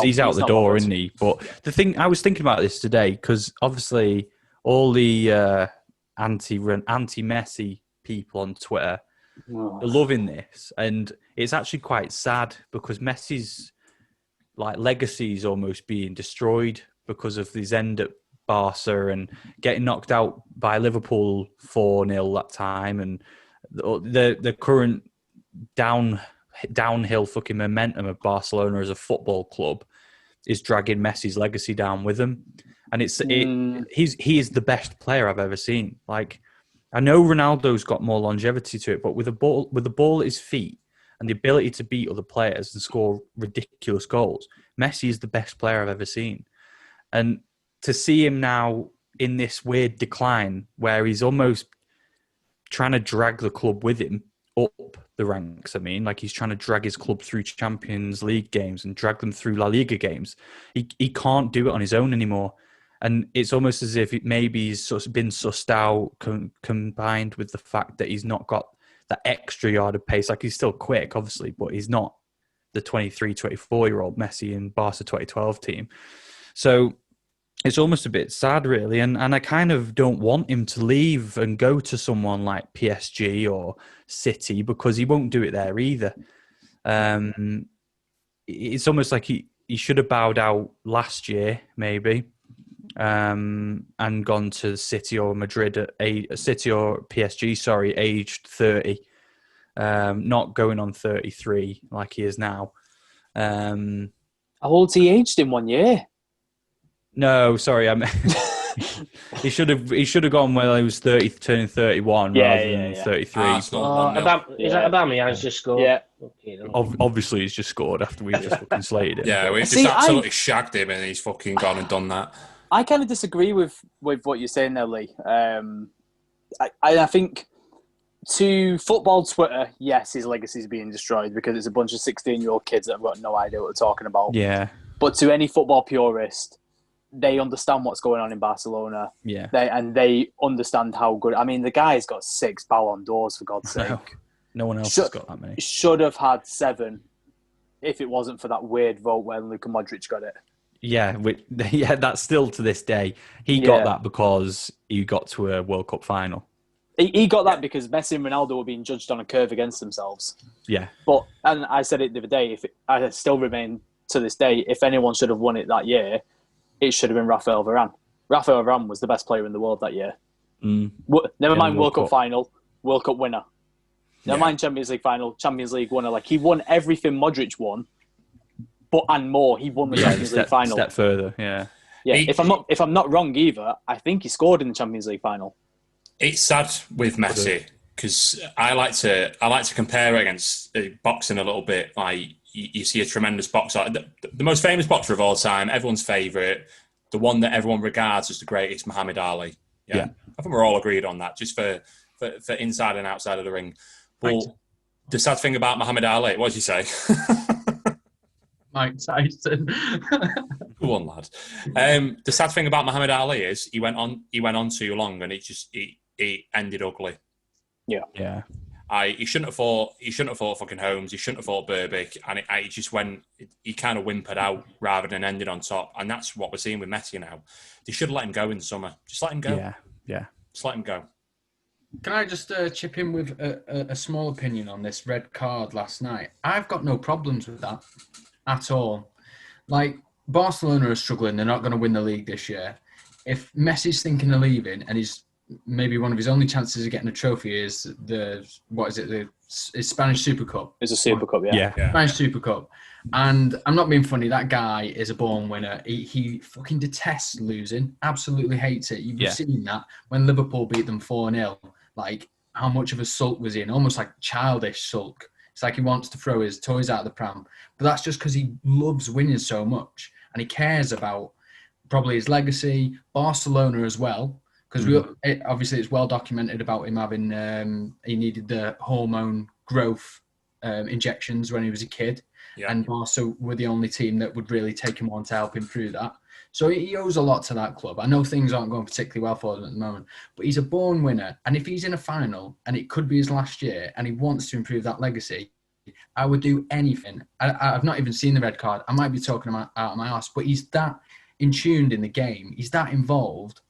D: he's out the door, isn't he? But the thing, I was thinking about this today because obviously all the anti-Messi people on Twitter are loving this, and it's actually quite sad because Messi's legacy is almost being destroyed because of his end at Barca and getting knocked out by Liverpool 4-0 that time, and the current downhill fucking momentum of Barcelona as a football club is dragging Messi's legacy down with him. And he is the best player I've ever seen. Like, I know Ronaldo's got more longevity to it, but with the ball at his feet and the ability to beat other players and score ridiculous goals, Messi is the best player I've ever seen. And to see him now in this weird decline where he's almost trying to drag the club with him up the ranks. I mean, like he's trying to drag his club through Champions League games and drag them through La Liga games. He can't do it on his own anymore. And it's almost as if maybe he's sort of been sussed out combined with the fact that he's not got that extra yard of pace. Like he's still quick, obviously, but he's not the 23, 24-year-old Messi in Barca 2012 team. So it's almost a bit sad, really. And I kind of don't want him to leave and go to someone like PSG or City because he won't do it there either. It's almost like he should have bowed out last year, maybe. and gone to City or Madrid City or PSG, sorry, aged 30, not going on 33 like he is now.
B: How old's he aged in 1 year?
D: No, sorry, he should have gone when he was 30, turning 31 rather than 33.
E: Is that Aubameyang's just scored?
B: Yeah.
E: Okay,
D: Obviously, he's just scored after we just fucking slated him.
A: Yeah, we've just absolutely shagged him, and he's fucking gone and done that.
B: I kind of disagree with what you're saying there, Lee. I think to football Twitter, yes, his legacy is being destroyed because it's a bunch of 16-year-old kids that have got no idea what they're talking about.
D: Yeah.
B: But to any football purist, they understand what's going on in Barcelona.
D: Yeah.
B: They understand how good. I mean, the guy's got 6 Ballon d'Ors, for God's sake.
D: No one else has got that many.
B: Should have had 7 if it wasn't for that weird vote when Luka Modric got it.
D: Yeah, that's still to this day. He got that because he got to a World Cup final.
B: He got that because Messi and Ronaldo were being judged on a curve against themselves.
D: Yeah.
B: And I said it the other day, I still remain to this day, if anyone should have won it that year, it should have been Rafael Varane. Rafael Varane was the best player in the world that year. Never mind World Cup final, World Cup winner. Never mind Champions League final, Champions League winner. Like, he won everything Modric won, and more. He won the Champions League final.
D: Step further, yeah.
B: Yeah, if I'm not wrong either, I think he scored in the Champions League final. It's
A: sad with Messi because I like to compare against boxing a little bit. Like, you see a tremendous boxer, the most famous boxer of all time, everyone's favourite, the one that everyone regards as the greatest, Muhammad Ali. Yeah. I think we're all agreed on that, just for inside and outside of the ring. But the sad thing about Muhammad Ali, what did you say?
C: Mike Tyson.
A: Go on, lad. The sad thing about Muhammad Ali is he went on too long, and it ended ugly.
B: Yeah.
A: He shouldn't have fought fucking Holmes. He shouldn't have fought Berbick, and it just went. He kind of whimpered out rather than ended on top, and that's what we're seeing with Messi now. They should have let him go in the summer. Just let him go.
D: Yeah.
A: Just let him go.
C: Can I just chip in with a small opinion on this red card last night? I've got no problems with that at all. Like, Barcelona are struggling. They're not going to win the league this year. If Messi's thinking of leaving, and he's maybe one of his only chances of getting a trophy is the Spanish Super Cup.
B: It's a Super Cup, yeah.
C: Spanish Super Cup. And I'm not being funny, that guy is a born winner. He fucking detests losing, absolutely hates it. You've seen that when Liverpool beat them 4-0, like how much of a sulk was he in, almost like childish sulk. It's like he wants to throw his toys out of the pram. But that's just because he loves winning so much and he cares about probably his legacy, Barcelona as well. Because obviously it's well documented about him having, he needed the hormone growth injections when he was a kid. Yeah. And Barca were the only team that would really take him on to help him through that. So he owes a lot to that club. I know things aren't going particularly well for him at the moment, but he's a born winner. And if he's in a final and it could be his last year and he wants to improve that legacy, I would do anything. I've not even seen the red card. I might be talking out of my ass, but he's that in tuned in the game. He's that involved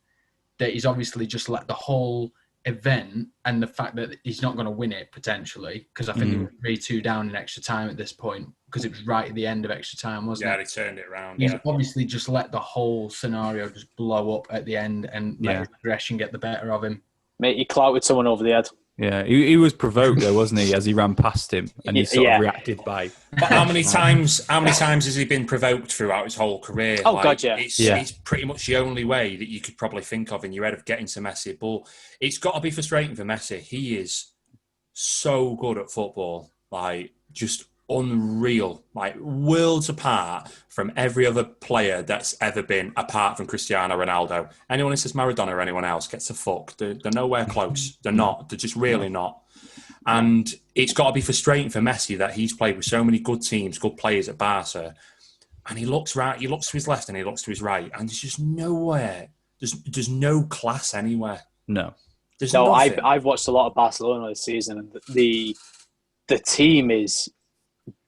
C: that he's obviously just let the whole event and the fact that he's not going to win it potentially, because I think they were 3-2 down in extra time at this point, because it was right at the end of extra time, wasn't it?
A: Yeah, they turned it around.
C: He's obviously just let the whole scenario just blow up at the end and let his aggression get the better of him.
B: Mate, he clouted someone over the head.
D: Yeah, he was provoked though, wasn't he, as he ran past him, and he sort of reacted by.
A: But how many times has he been provoked throughout his whole career?
B: Oh, like, God, yeah.
A: It's pretty much the only way that you could probably think of in your head of getting to Messi. But it's got to be frustrating for Messi. He is so good at football, like just unreal, like worlds apart from every other player that's ever been, apart from Cristiano Ronaldo. Anyone who says Maradona or anyone else gets a fuck. They're nowhere close. They're not. They're just really not. And it's got to be frustrating for Messi that he's played with so many good teams, good players at Barca, and he looks right. He looks to his left and he looks to his right, and there's just nowhere. There's no class anywhere.
D: No.
A: There's
B: no.
A: nothing.
B: I've watched a lot of Barcelona this season, and the team is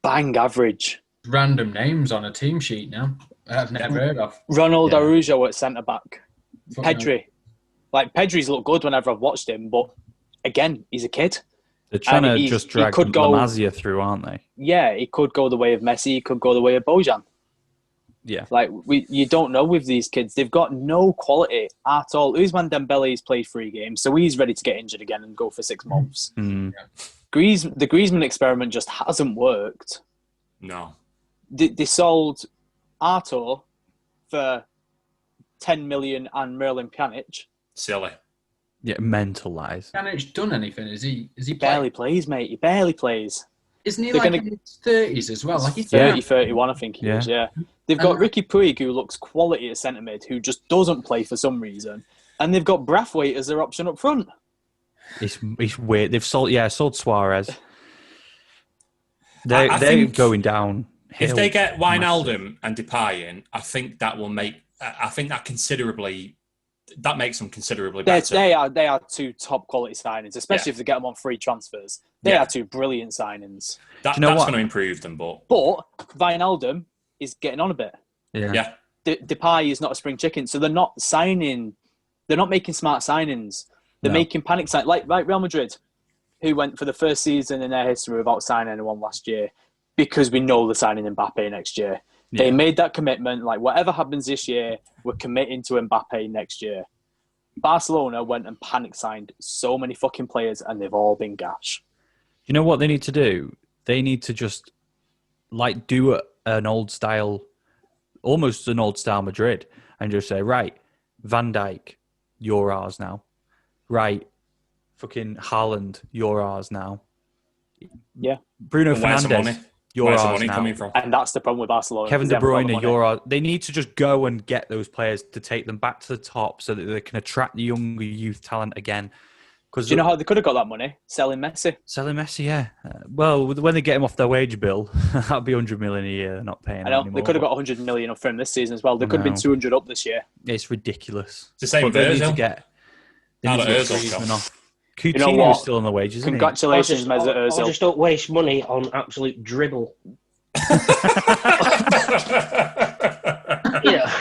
B: bang average.
C: Random names on a team sheet now. I've never heard of.
B: Ronald Araujo at centre back. Pedri. Like, Pedri's looked good whenever I've watched him, but again, he's a kid.
D: They're trying to just drag La Masia through, aren't they?
B: Yeah, he could go the way of Messi, he could go the way of Bojan.
D: Yeah.
B: Like, you don't know with these kids. They've got no quality at all. Ousmane Dembele's played 3 games, so he's ready to get injured again and go for 6 months.
D: Mm.
B: The Griezmann experiment just hasn't worked.
A: No.
B: They sold Arto for 10 million and Merlin Pjanic.
A: Silly.
D: Yeah, mental lies.
C: Pjanic done anything? Is he
B: Barely plays, mate. He barely plays.
C: Isn't he
B: They're
C: like
B: gonna-
C: in his 30s as well? Like he's
B: 30, 31, I think he is,
D: Yeah.
B: yeah. They've got Ricky Puig, who looks quality at centre mid, who just doesn't play for some reason. And they've got Braithwaite as their option up front.
D: It's weird. They've sold Suarez.
A: I
D: They're
A: think
D: going down.
A: If they get Wijnaldum and Depay in, I think that will make. I think that considerably. That makes them considerably better.
B: They are 2 top quality signings, especially if they get them on free transfers. They are 2 brilliant signings.
A: That's
D: what?
A: going to improve them, but
B: Wijnaldum is getting on a bit.
D: Yeah.
B: Depay is not a spring chicken, so they're not signing. They're not making smart signings. They're making panic signings, like Real Madrid, who went for the first season in their history without signing anyone last year because we know they're signing Mbappe next year.
D: Yeah.
B: They made that commitment. Like, whatever happens this year, we're committing to Mbappe next year. Barcelona went and panic signed so many fucking players, and they've all been gash.
D: You know what they need to do? They need to just do an old style, almost an old style Madrid, and just say, right, Van Dijk, you're ours now. Right, fucking Haaland, you're ours now.
B: Yeah.
D: Bruno
A: and where's the money?
D: Fernandes, you're
A: Where's the
D: ours
A: money
D: now.
A: coming from?
B: And that's the problem with Barcelona.
D: Kevin
B: They
D: De
B: haven't got the
D: Bruyne,
B: money.
D: you're ours. They need to just go and get those players to take them back to the top so that they can attract the younger youth talent again.
B: Do you know how they could have got that money? Selling Messi.
D: Selling Messi, yeah. Well, when they get him off their wage bill, that'll be 100 million a year. They're not paying
B: I know
D: anymore.
B: they could have got 100 million up for him this season as well. They could have been 200 up this year.
D: It's ridiculous.
A: It's the same
D: But they
A: with
D: need to
A: Özil.
D: get.
A: Now
D: They
A: that
D: need to
A: Özil's
D: get
A: gone.
D: Griezmann off.
B: know
D: Coutinho's
B: what?
D: still on the wage, isn't
B: Congratulations, Mesut
E: I
B: Ozil.
E: just don't waste money on absolute dribble. Yeah.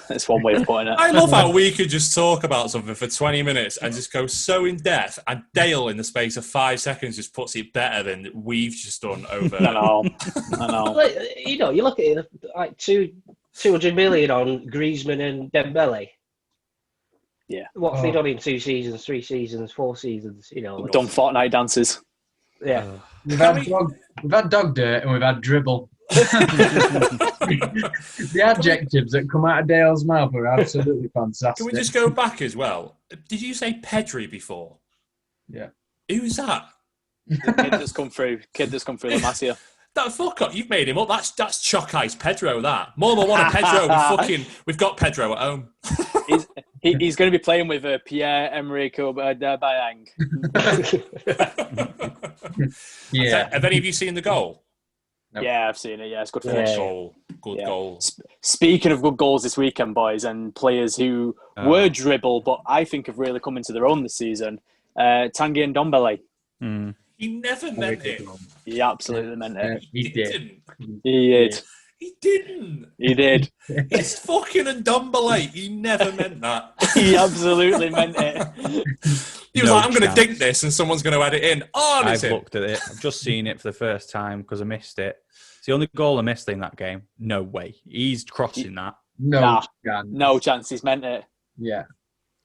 B: That's one way of putting it.
A: I love how we could just talk about something for 20 minutes and just go so in depth, and Dale, in the space of 5 seconds, just puts it better than we've just done over.
B: I know.
E: Like, you know, you look at it like 200 million on Griezmann and Dembele.
B: Yeah.
E: What have they done in 2 seasons, 3 seasons, 4 seasons? You know,
B: Done Fortnite dances.
E: yeah.
C: We've had dog dirt and we've had dribble. The adjectives that come out of Dale's mouth are absolutely fantastic.
A: Can we just go back as well? Did you say Pedri before?
C: Yeah. Who's
A: Who's that?
B: The kid that's come through La Masia.
A: That fuck up. You've made him up. That's chalk ice Pedro. That more than one of Pedro. We've got Pedro at home.
B: He's going to be playing with Pierre-Emerick Aubameyang.
C: Yeah.
A: Have any of you seen the goal?
C: Nope.
B: Yeah, I've seen it. Yeah, it's good
A: Good
B: finish.
A: goal. Good
B: Yeah.
A: goal.
B: Speaking of good goals this weekend, boys, and players who were dribble, but I think have really come into their own this season, Tanguy Ndombele.
D: Mm.
A: He never meant it.
B: He absolutely meant it.
C: He did.
A: Didn't.
B: He did.
A: He didn't.
B: He did.
A: It's fucking Ndombele. He never meant that.
B: He absolutely meant it.
A: He was
D: No
A: like, I'm going to
D: chance.
A: dink this and someone's going to add it in. Oh, and it's
D: I've
A: in.
D: looked at it. I've just seen it for the first time because I missed it. It's the only goal I missed in that game. No way. He's crossing that.
C: No chance.
B: No chance. He's meant it.
C: Yeah.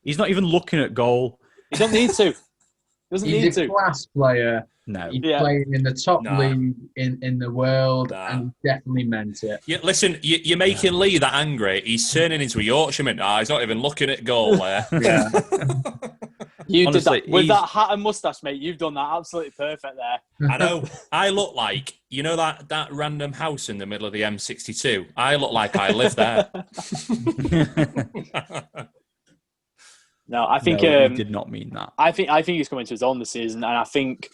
D: He's not even looking at goal.
B: He doesn't need to. Doesn't need
C: He's a
B: to.
C: class player.
D: No.
C: He's
B: Yeah.
C: playing in the top
A: Nah.
C: league in the world
A: Nah.
C: and he definitely meant it.
A: Yeah, listen, you're making Lee that angry. He's turning into a Yorkshireman. He's not even looking at goal there.
C: Yeah.
B: You
D: Honestly,
B: did that with
D: he's-
B: that hat and mustache, mate. You've done that absolutely perfect there.
A: I know. I look like, you know that random house in the middle of the M62? I look like I live there.
B: No, I think
D: No, he did not mean that.
B: I think he's coming to his own this season, and I think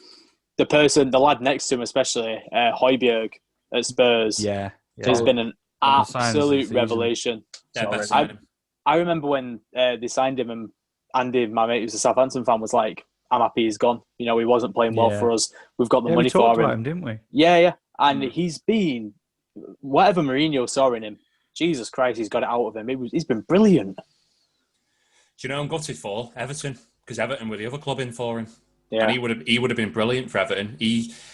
B: the lad next to him, especially Højbjerg at Spurs,
D: Yeah.
B: has been an
D: One of the signs of the
B: absolute
D: season.
B: revelation.
A: Yeah, best
B: I-
A: signing.
B: I remember when they signed him, and Andy, my mate, who's a Southampton fan, was like, "I'm happy he's gone. You know, he wasn't playing well
D: Yeah.
B: for us. We've got the
D: Yeah,
B: money
D: we talked
B: for
D: about
B: him."
D: him, didn't we?
B: Yeah, and he's been whatever Mourinho saw in him. Jesus Christ, he's got it out of him. He's been brilliant.
A: Do you know I'm gutted for? Everton. Because Everton were the other club in for him.
B: Yeah.
A: And he would have been brilliant for Everton.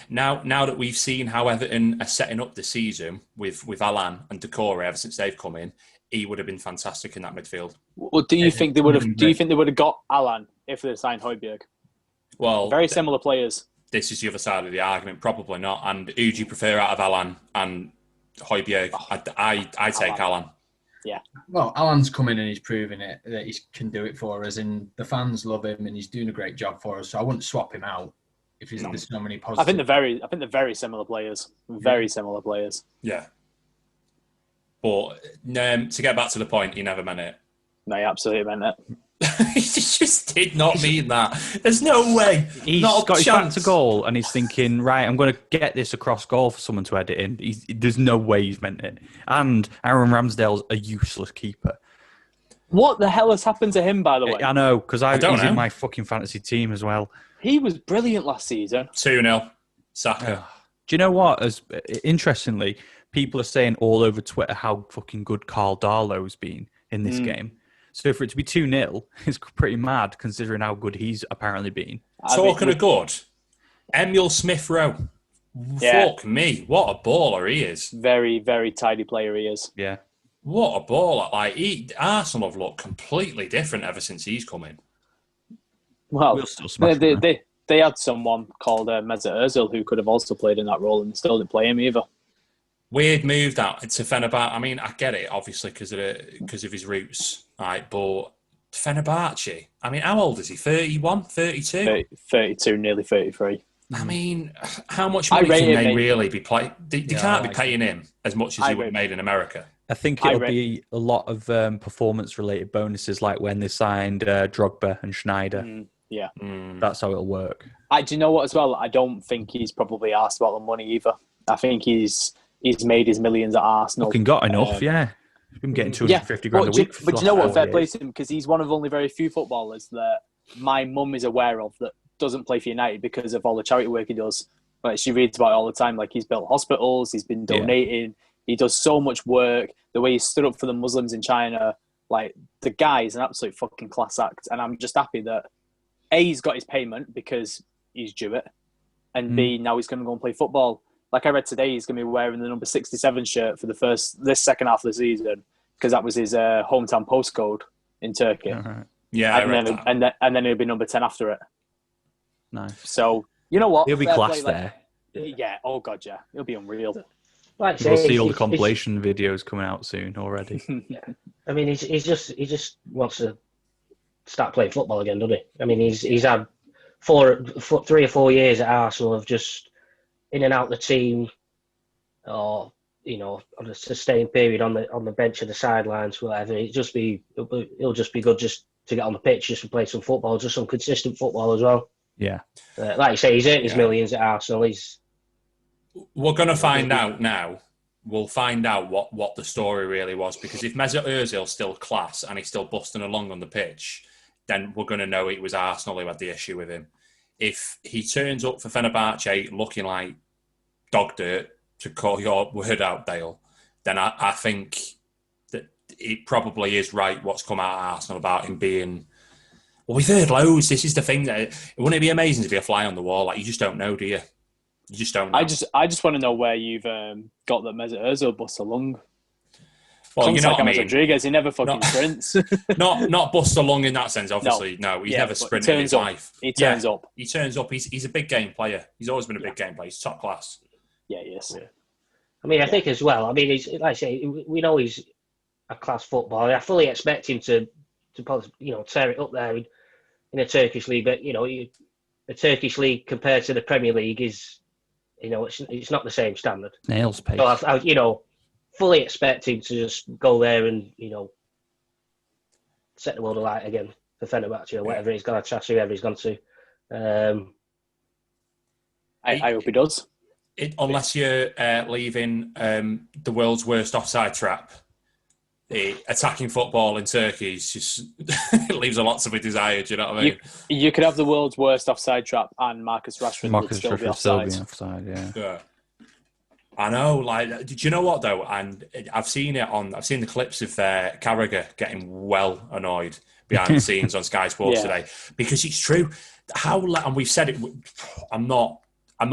A: Now that we've seen how Everton are setting up the season with Alan and Decore ever since they've come in, he would have been fantastic in that midfield.
B: Well, do you think they would have got Alan if they signed Højbjerg?
A: Well,
B: very similar players.
A: This is the other side of the argument. Probably not. And who do you prefer out of Alan and Højbjerg? I take Alan.
B: Yeah.
C: Well, Alan's come in and he's proven it that he can do it for us, and the fans love him, and he's doing a great job for us. So I wouldn't swap him out if there's so many positives.
B: I think they're very similar players. Very similar players.
A: Yeah. But to get back to the point, he never meant it.
B: No, he absolutely meant it.
A: He just did not mean that. There's no way.
D: He's got his back to goal and he's thinking, right, I'm going to get this across goal for someone to edit in. There's no way he's meant it. And Aaron Ramsdale's a useless keeper.
B: What the hell has happened to him, by the way?
D: I know, because he's in my fucking fantasy team as well.
B: He was brilliant last season.
A: 2-0. Saka.
D: Do you know what? Interestingly, people are saying all over Twitter how fucking good Carl Darlow's been in this game. So for it to be 2-0 is pretty mad, considering how good he's apparently been.
A: Talking of good, Emil Smith-Rowe.
B: Yeah.
A: Fuck me, what a baller he is.
B: Very, very tidy player he is.
D: Yeah.
A: What a baller. Arsenal have looked completely different ever since he's come in.
B: Well,
D: we'll still smash
B: they had someone called Mesut Özil who could have also played in that role and still didn't play him either.
A: Weird move that to Fenerbahce. I mean, I get it, obviously, because of his roots. Right, but Fenerbahce, I mean, how old is he? 31, 32?
B: 32, nearly 33.
A: I mean, how much money can they really be paying? They can't be paying him as much as he would have made in America.
D: I think it'll be a lot of performance-related bonuses, like when they signed Drogba and Schneider. That's how it'll work.
B: Do you know what, as well? I don't think he's probably asked about the money either. I think he's made his millions at Arsenal.
D: Fucking got enough, yeah. He's been getting 250 grand a week.
B: But do you know what? Fair play to him, because he's one of only very few footballers that my mum is aware of that doesn't play for United because of all the charity work he does. Like, she reads about it all the time. Like, he's built hospitals, he's been donating, he does so much work. The way he stood up for the Muslims in China, like, the guy is an absolute fucking class act. And I'm just happy that A, he's got his payment because he's due it, and B, now he's going to go and play football. Like I read today, he's going to be wearing the number 67 shirt for this second half of the season because that was his hometown postcode in Turkey.
A: Yeah,
B: and then he'll be number 10 after it.
D: Nice.
B: So you know what?
D: He'll be class there.
B: Yeah. Oh god, yeah. He'll be unreal.
E: Like
D: we'll see all the compilation videos coming out soon already.
E: I mean, he just wants to start playing football again, doesn't he? I mean, he's had 3 or 4 years at Arsenal of just in and out the team, or on a sustained period on the bench or the sidelines, whatever. It'll just be good just to get on the pitch, just to play some football, just some consistent football as well.
D: Yeah,
E: like you say, he's earned his millions at Arsenal.
A: We're going to find out now. We'll find out what the story really was, because if Mesut Özil's still class and he's still busting along on the pitch, then we're going to know it was Arsenal who had the issue with him. If he turns up for Fenerbahce looking like dog dirt, to call your word out, Dale, then I think that it probably is right what's come out of Arsenal about him being... Well, we've heard loads. This is the thing that... Wouldn't it be amazing to be a fly on the wall? Like, you just don't know, do you? You just don't know.
B: I just want to know where you've got that Mesut Özil busts a lung.
A: Well, you know what I mean.
B: Rodriguez, he never fucking sprints.
A: not bust along in that sense, obviously. No, he's never sprinted in his life.
B: He turns up.
A: He turns up. He's a big game player. He's always been a big game player. He's top class.
B: Yeah, he is. Yeah.
E: I mean, I think as well. I mean, he's, like I say, we know he's a class footballer. I fully expect him to tear it up there in a Turkish league. But a Turkish league compared to the Premier League is, it's not the same standard.
D: Nails pace.
E: So I fully expect him to just go there and set the world alight again for Fenerbahce or whatever he's gone to Chelsea, whoever he's gone to.
B: I hope he does.
A: Unless you're leaving the world's worst offside trap, attacking football in Turkey is just it leaves a lot to be desired. Do you know what I mean?
B: You could have the world's worst offside trap, and Marcus Rashford would still be offside.
A: Yeah. I know. Like, do you know what though? And I've seen the clips of Carragher getting well annoyed behind the scenes on Sky Sports today, because it's true. And we've said it. I'm not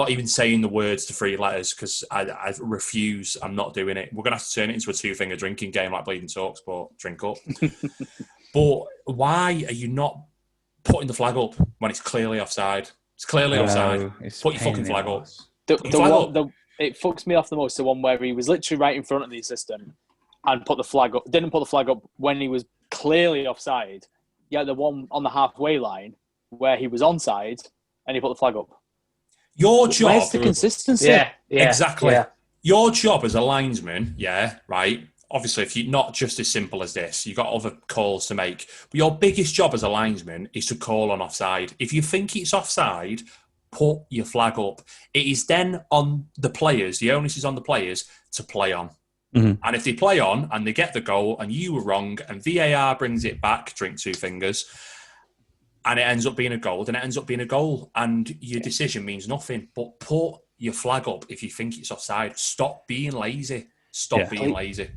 A: even saying the words to 3 letters because I refuse. I'm not doing it. We're going to have to turn it into a 2-finger drinking game like Bleeding Talksport. Drink up. But why are you not putting the flag up when it's clearly offside? It's clearly offside. Put your fucking flag up.
B: It fucks me off the most, the one where he was literally right in front of the assistant and put the flag up. Didn't put the flag up when he was clearly offside. Yeah, the one on the halfway line where he was onside and he put the flag up.
A: Your job...
B: Where's the consistency?
E: Yeah.
A: Exactly.
E: Yeah.
A: Your job as a linesman, right? Obviously, if you're not just as simple as this, you've got other calls to make. But your biggest job as a linesman is to call on offside. If you think it's offside, put your flag up. It is then on the players, the onus is on the players to play on.
D: Mm-hmm.
A: And if they play on and they get the goal and you were wrong and VAR brings it back, drink 2 fingers, and it ends up being a goal, then it ends up being a goal and your decision means nothing. But put your flag up if you think it's offside. Stop being lazy. Stop being lazy.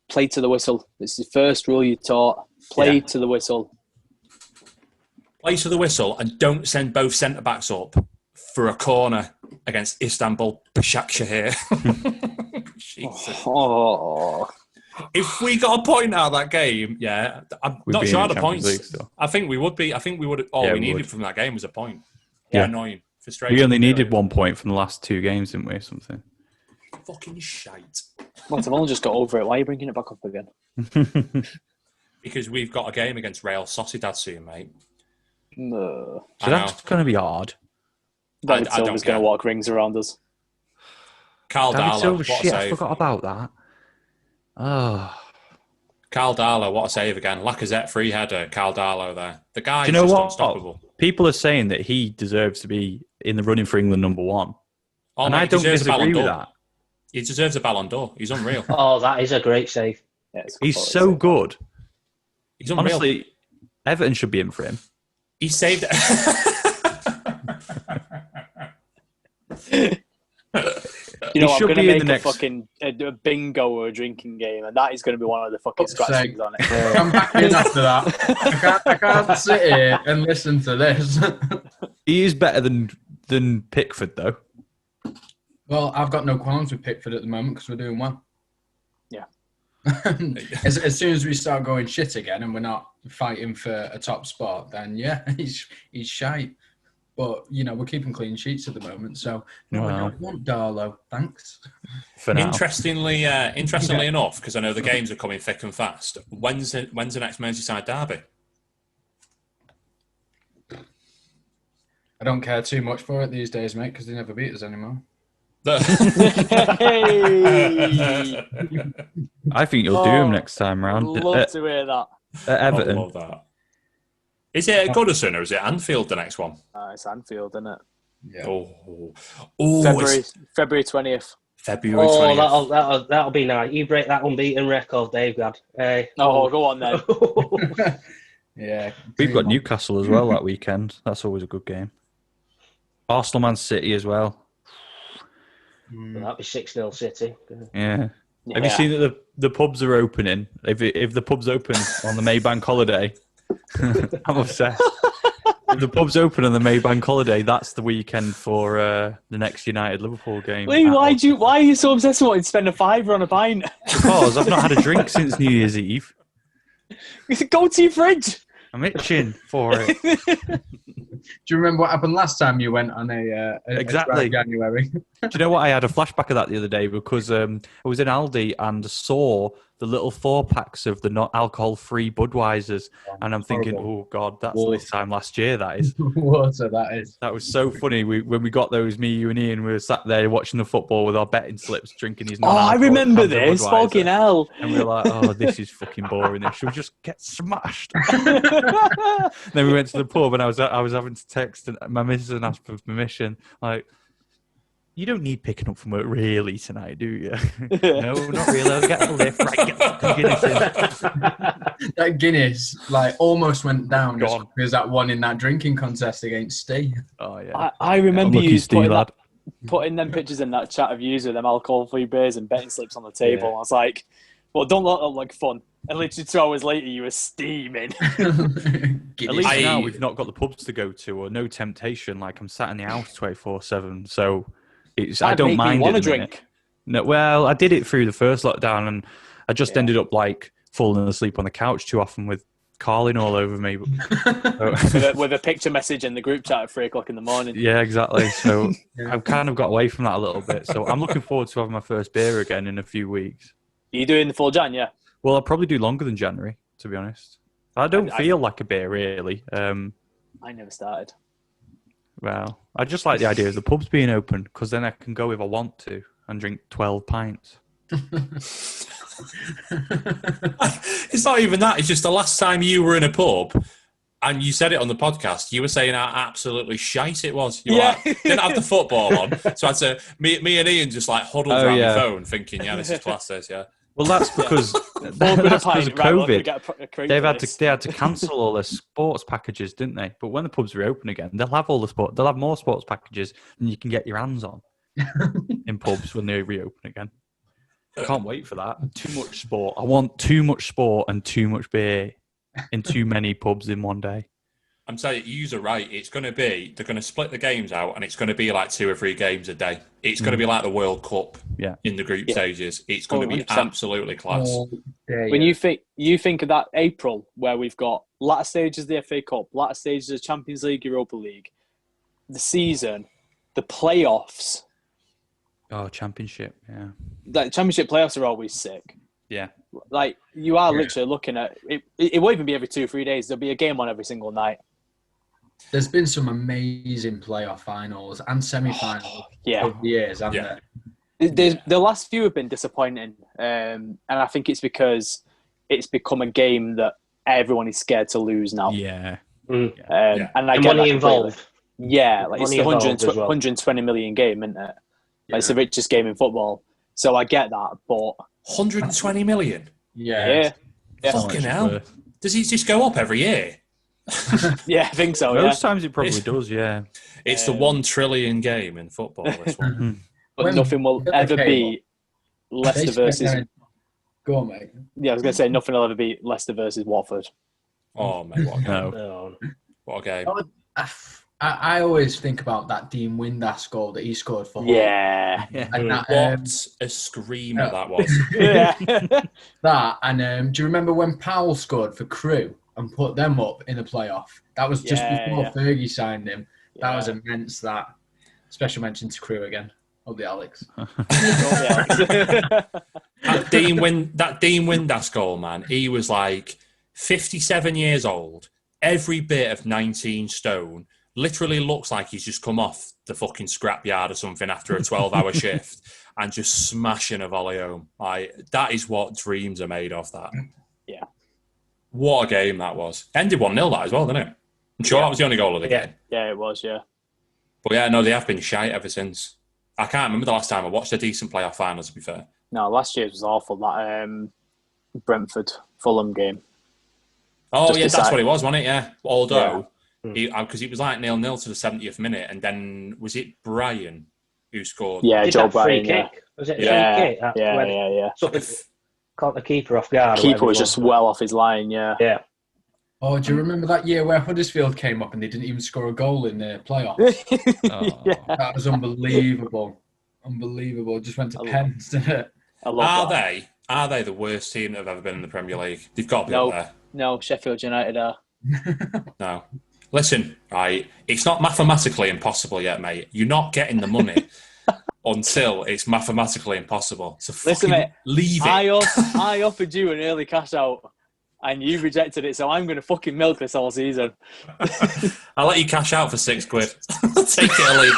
B: Play to the whistle. It's the first rule you taught. Play to the whistle.
A: Play to the whistle and don't send both centre-backs up for a corner against Istanbul Başakşehir. Jesus. If we got a point out of that game, I'm not sure of the points. I think we would be. I think we would. All we needed from that game was a point.
D: Yeah.
A: Annoying. Frustrating.
D: We only needed 1 point from the last 2 games, didn't we, or something?
A: Fucking shite.
B: Well, I've only just got over it. Why are you bringing it back up again?
A: Because we've got a game against Real Sociedad soon, mate.
B: No.
D: So that's going to be hard.
B: David Silva's going to walk rings around us.
A: Carl Darlow, what a save.
D: I forgot about that. Oh.
A: Carl Darlow, what a save again. Lacazette, free header, Carl Darlow there. The guy is
D: just
A: unstoppable.
D: People are saying that he deserves to be in the running for England #1.
A: Oh,
D: and
A: mate,
D: I don't disagree with that.
A: He deserves a Ballon d'Or. He's unreal.
E: Oh, that is a great save.
B: Yeah,
D: he's so good.
A: He's unreal.
D: Honestly, Everton should be in for him.
A: He saved it.
B: You know, I'm going to make a fucking a bingo or a drinking game, and that is going to be one of the fucking scratchings on it.
C: I'm back in after that. I can't sit here and listen to this.
D: He is better than Pickford, though.
C: Well, I've got no qualms with Pickford at the moment because we're doing well.
B: Yeah.
C: as soon as we start going shit again and we're not fighting for a top spot, then he's shite. But, you know, we're keeping clean sheets at the moment, so no, I don't want Darlow. Thanks.
D: For now.
A: Interestingly enough, because I know the games are coming thick and fast, when's the next Merseyside derby?
C: I don't care too much for it these days, mate, because they never beat us anymore.
D: I think you'll do him next time round.
B: Love to hear that.
D: At Everton.
A: I love that. Is it at Goodison or is it Anfield the next one?
B: It's Anfield, isn't it?
C: Yeah.
B: February 20th.
A: February 20th.
E: That'll be nice. You break that unbeaten record, Dave. Gad.
B: Go on then.
C: Yeah.
D: We've got Newcastle as well that weekend. That's always a good game. Arsenal Man City as well.
E: That'll be 6-0 City.
D: Yeah. Have you seen that the pubs are opening? If the pubs open on the May Bank holiday, I'm obsessed. If the pubs open on the May Bank holiday, that's the weekend for the next United Liverpool game.
B: Wait, why are you so obsessed with wanting to spend a £5 on a pint?
D: Because I've not had a drink since New Year's Eve.
B: Go to your fridge.
D: I'm itching for it.
C: Do you remember what happened last time you went on a
D: exactly
C: January?
D: Do you know what? I had a flashback of that the other day because I was in Aldi and saw the little 4-packs of the not alcohol-free Budweisers, and I'm thinking, oh God, that's this time last year. That is
C: water. That is.
D: That was so funny. When we got those, me, you, and Ian, we were sat there watching the football with our betting slips, drinking these.
B: I remember this. Fucking hell!
D: And we were like, oh, this is fucking boring. Should we just get smashed? Then we went to the pub, and I was having to text my missus and ask for permission, like. You don't need picking up from work really tonight, do you? No, not really. I'll get a lift. Right, get the fucking Guinness in.
C: That Guinness, almost went down just because that one in that drinking contest against Steve.
D: Oh, yeah.
B: I remember you
D: putting
B: them pictures in that chat of yous with them alcohol-free beers and betting slips on the table. Yeah. I was like, Well, don't look like fun. And literally 2 hours later, you were steaming.
D: At least now we've not got the pubs to go to or no temptation. Like I'm sat in the house 24/7, so I don't mind it.
B: Drink.
D: No, well, I did it through the first lockdown, and I just ended up like falling asleep on the couch too often with Carlin all over me.
B: with a picture message in the group chat at 3 o'clock in the morning.
D: Yeah, exactly. So I've kind of got away from that a little bit. So I'm looking forward to having my first beer again in a few weeks.
B: Are you doing the full Jan? Yeah.
D: Well, I'll probably do longer than January, to be honest. I don't feel like a beer, really.
B: I never started.
D: Well, I just like the idea of the pubs being open, because then I can go if I want to and drink 12 pints.
A: It's not even that. It's just the last time you were in a pub, and you said it on the podcast, you were saying how absolutely shite it was. You were like, didn't have the football on. So I had to, me and Ian just like huddled around my phone thinking, yeah, this is class, this, yeah.
D: Well, that's because of COVID. They had to cancel all their sports packages, didn't they? But when the pubs reopen again, they'll have all the sport. They'll have more sports packages than you can get your hands on in pubs when they reopen again. I can't wait for that. Too much sport. I want too much sport and too much beer in too many pubs in one day.
A: I'm saying you're right. It's going to be, they're going to split the games out, and it's going to be like 2 or 3 games a day. It's going to be like the World Cup in the group stages. It's going to be 100%. Absolutely class.
B: When you think of that April, where we've got latter stages of the FA Cup, latter stages of Champions League, Europa League, the season, the playoffs.
D: Oh, championship, yeah.
B: Like championship playoffs are always sick.
D: Yeah.
B: Like you are literally looking at it. It won't even be every 2 or 3 days. There'll be a game on every single night.
C: There's been some amazing playoff finals and semi-finals over the years, haven't there?
B: The last few have been disappointing, and I think it's because it's become a game that everyone is scared to lose now.
D: Yeah.
B: And I get
E: money involved.
B: Yeah, like it's the 120 million game, isn't it? Like it's the richest game in football. So I get that, but
A: 120 million?
B: Yeah.
A: Fucking hell. Does he just go up every year?
B: Yeah, I think so.
D: Most times it probably does, yeah.
A: It's the 1 trillion game in football, this one.
B: But nothing will ever be Leicester versus...
C: Go on, mate.
B: Yeah, I was going to say nothing will ever be Leicester versus Watford.
A: Oh, mate, what a game. What a game.
C: I always think about that Dean Windass goal that he scored for Hull.
B: Yeah.
C: And that,
A: what a screamer that was.
B: Yeah.
C: That, and do you remember when Powell scored for Crewe and put them up in the playoff? That was just before Fergie signed him. That was immense, that. Special mention to Crewe again. Of the Alex.
A: That Dean Windass goal, man, he was like 57 years old, every bit of 19 stone, literally looks like he's just come off the fucking scrapyard or something after a 12-hour shift and just smashing a volley home. Like, that is what dreams are made of, that.
B: Yeah.
A: What a game that was. Ended 1-0 that as well, didn't it? I'm sure that was the only goal of the game.
B: Yeah, it was, yeah.
A: But yeah, no, they have been shite ever since. I can't remember the last time I watched a decent playoff final, to be fair.
B: No, last year's was awful, that Brentford-Fulham game.
A: Oh, that's what it was, wasn't it? Yeah. Although, because it was like 0-0 to the 70th minute, and then was it Brian who scored?
B: Yeah, Joe Bryan.
E: Kick? Was it a free kick?
B: Yeah.
E: Caught the keeper off guard.
B: The keeper was just well off his line, yeah.
E: Yeah.
C: Oh, do you remember that year where Huddersfield came up and they didn't even score a goal in the playoffs? That was unbelievable. Unbelievable. Just went to pens, didn't it?
A: Are they the worst team that have ever been in the Premier League? They've got to be up there.
B: No, Sheffield United are.
A: No. Listen, right, it's not mathematically impossible yet, mate. You're not getting the money until it's mathematically impossible. So
B: listen, mate,
A: leave it.
B: I offered you an early cash out and you rejected it, so I'm going to fucking milk this all season.
A: I'll let you cash out for £6. Take it or leave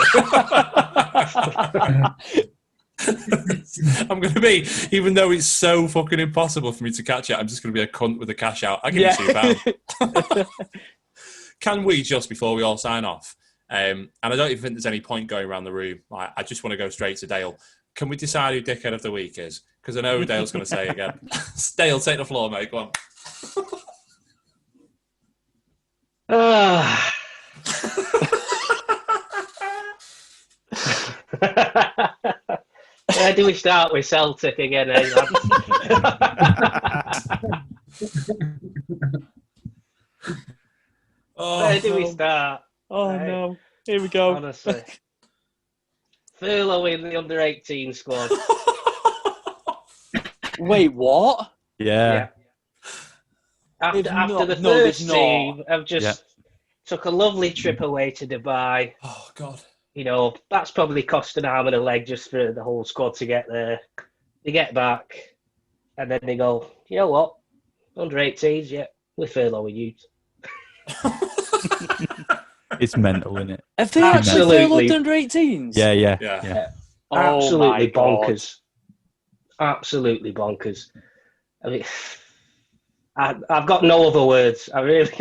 A: it. I'm going to be, even though it's so fucking impossible for me to catch it, I'm just going to be a cunt with a cash out. I'll give you £2. Can we, just before we all sign off, and I don't even think there's any point going around the room, I just want to go straight to Dale. Can we decide who Dickhead of the Week is? Because I know who Dale's going to say again. Dale, take the floor, mate. Go on.
E: Where do we start with Celtic again, eh? Where do we start?
B: Oh, no. Here we go.
E: Honestly. Furloughing the under-18 squad.
B: Wait, what?
D: Yeah.
E: After the first team, I've just took a lovely trip away to Dubai.
A: Oh, God.
E: You know, that's probably cost an arm and a leg just for the whole squad to get there. They get back, and then they go, you know what? Under-18s, yeah, we're furloughing you.
D: It's mental, isn't it?
B: Have they actually furloughed under-18s?
D: Yeah.
B: Oh,
E: Absolutely
B: my God.
E: bonkers. Absolutely bonkers. I mean, I've got no other words. I really.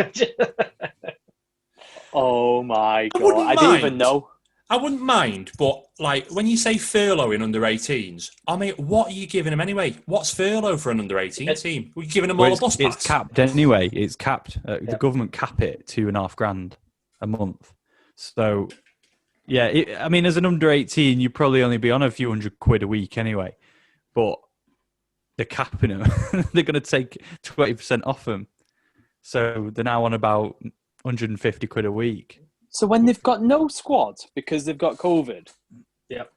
B: Oh my God! I didn't even know.
A: I wouldn't mind, but like when you say furloughing under 18s, I mean, what are you giving them anyway? What's furlough for an under 18 team? We're giving them all a bus pass.
D: It's capped anyway. It's capped. The government cap it $2,500 a month. So, yeah, I mean, as an under 18, you'd probably only be on a few £100 a week anyway. But they're capping them. They're going to take 20% off them. So they're now on about £150 a week.
B: So when they've got no squad because they've got COVID,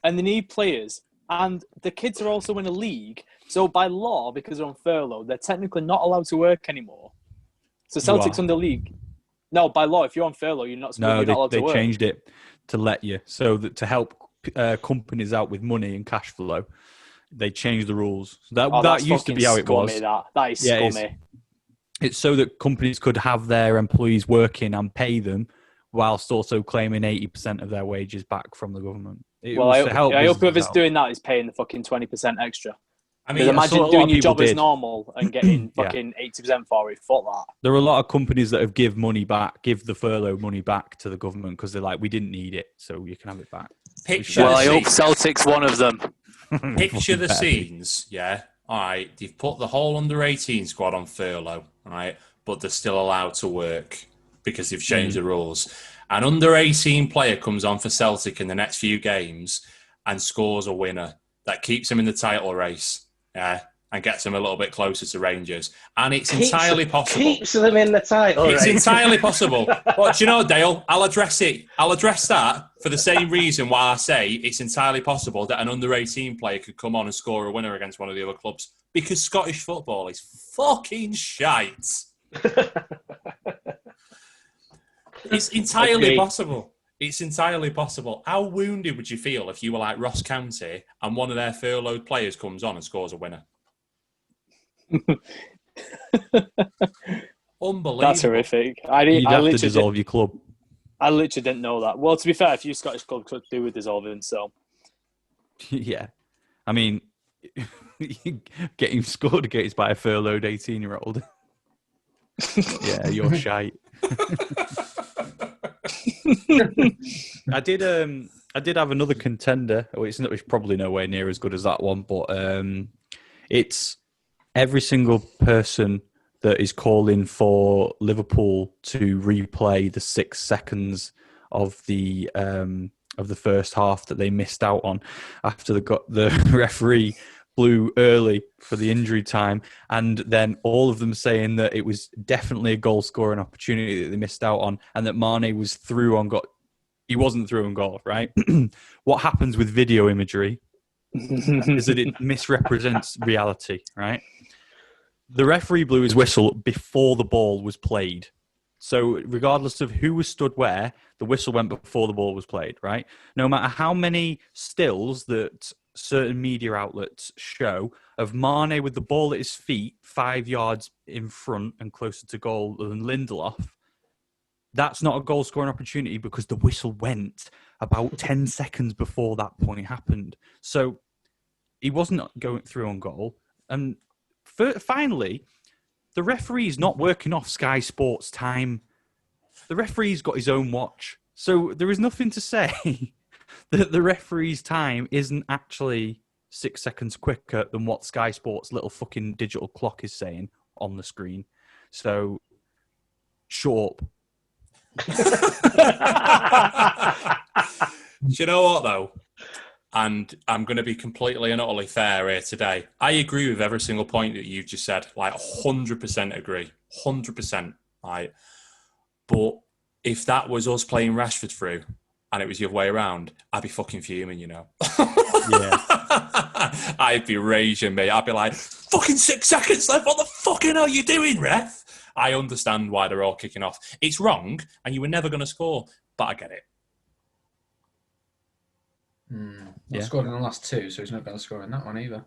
B: and they need players, and the kids are also in a league, so by law, because they're on furlough, they're technically not allowed to work anymore. So Celtic's under league. No, by law, if you're on furlough, you're not allowed to work.
D: No, they changed it to let you. So that to help companies out with money and cash flow, they changed the rules. That used to be how it was.
B: That is scummy.
D: It's so that companies could have their employees working and pay them whilst also claiming 80% of their wages back from the government.
B: I hope whoever's doing that is paying the fucking 20% extra. I mean, imagine doing your job as normal and getting fucking 80% for it. Fuck that.
D: There are a lot of companies that have give the furlough money back to the government because they're like, we didn't need it, so you can have it back.
B: I hope Celtic's one of them.
A: Picture the scenes, yeah. All right, you've put the whole under-18 squad on furlough, right? But they're still allowed to work because they've changed the rules. An under-18 player comes on for Celtic in the next few games and scores a winner that keeps him in the title race, yeah, and gets them a little bit closer to Rangers. And it's entirely possible.
E: Keeps them in the title race.
A: It's entirely possible. But do you know, Dale, I'll address it. I'll address that for the same reason why I say it's entirely possible that an under-18 player could come on and score a winner against one of the other clubs. Because Scottish football is fucking shite. It's entirely possible. It's entirely possible. How wounded would you feel if you were like Ross County and one of their furloughed players comes on and scores a winner? Unbelievable.
B: That's horrific.
D: You'd have to dissolve your club.
B: I literally didn't know that. Well, to be fair, a few Scottish clubs could do with dissolving, so.
D: Yeah. I mean, getting scored against by a furloughed 18-year-old. Yeah, you're shite. I did have another contender. It's probably nowhere near as good as that one, but it's every single person that is calling for Liverpool to replay the 6 seconds of the first half that they missed out on after the referee blew early for the injury time, and then all of them saying that it was definitely a goal scoring opportunity that they missed out on, and that Mane was through on goal. He wasn't through on goal, right? What happens with video imagery is that it misrepresents reality, right? The referee blew his whistle before the ball was played. So regardless of who was stood where, the whistle went before the ball was played, right? No matter how many stills that certain media outlets show of Mane with the ball at his feet 5 yards in front and closer to goal than Lindelof, that's not a goal-scoring opportunity because the whistle went about 10 seconds before that point happened. So he wasn't going through on goal. And finally, the referee's not working off Sky Sports time. The referee's got his own watch. So there is nothing to say that the referee's time isn't actually 6 seconds quicker than what Sky Sports' little fucking digital clock is saying on the screen. So, shut up.
A: Do you know what, though? and I'm going to be completely and utterly fair here today. I agree with every single point that you've just said. Like, 100% agree. 100%. Like, but if that was us playing Rashford through and it was the other way around, I'd be fucking fuming, you know.
D: Yeah.
A: I'd be raging, mate. I'd be like, fucking 6 seconds left. What the fucking hell are you doing, ref? I understand why they're all kicking off. It's wrong, and you were never going to score, but I get it.
C: He scored in the last 2, so he's not going to score in that one either.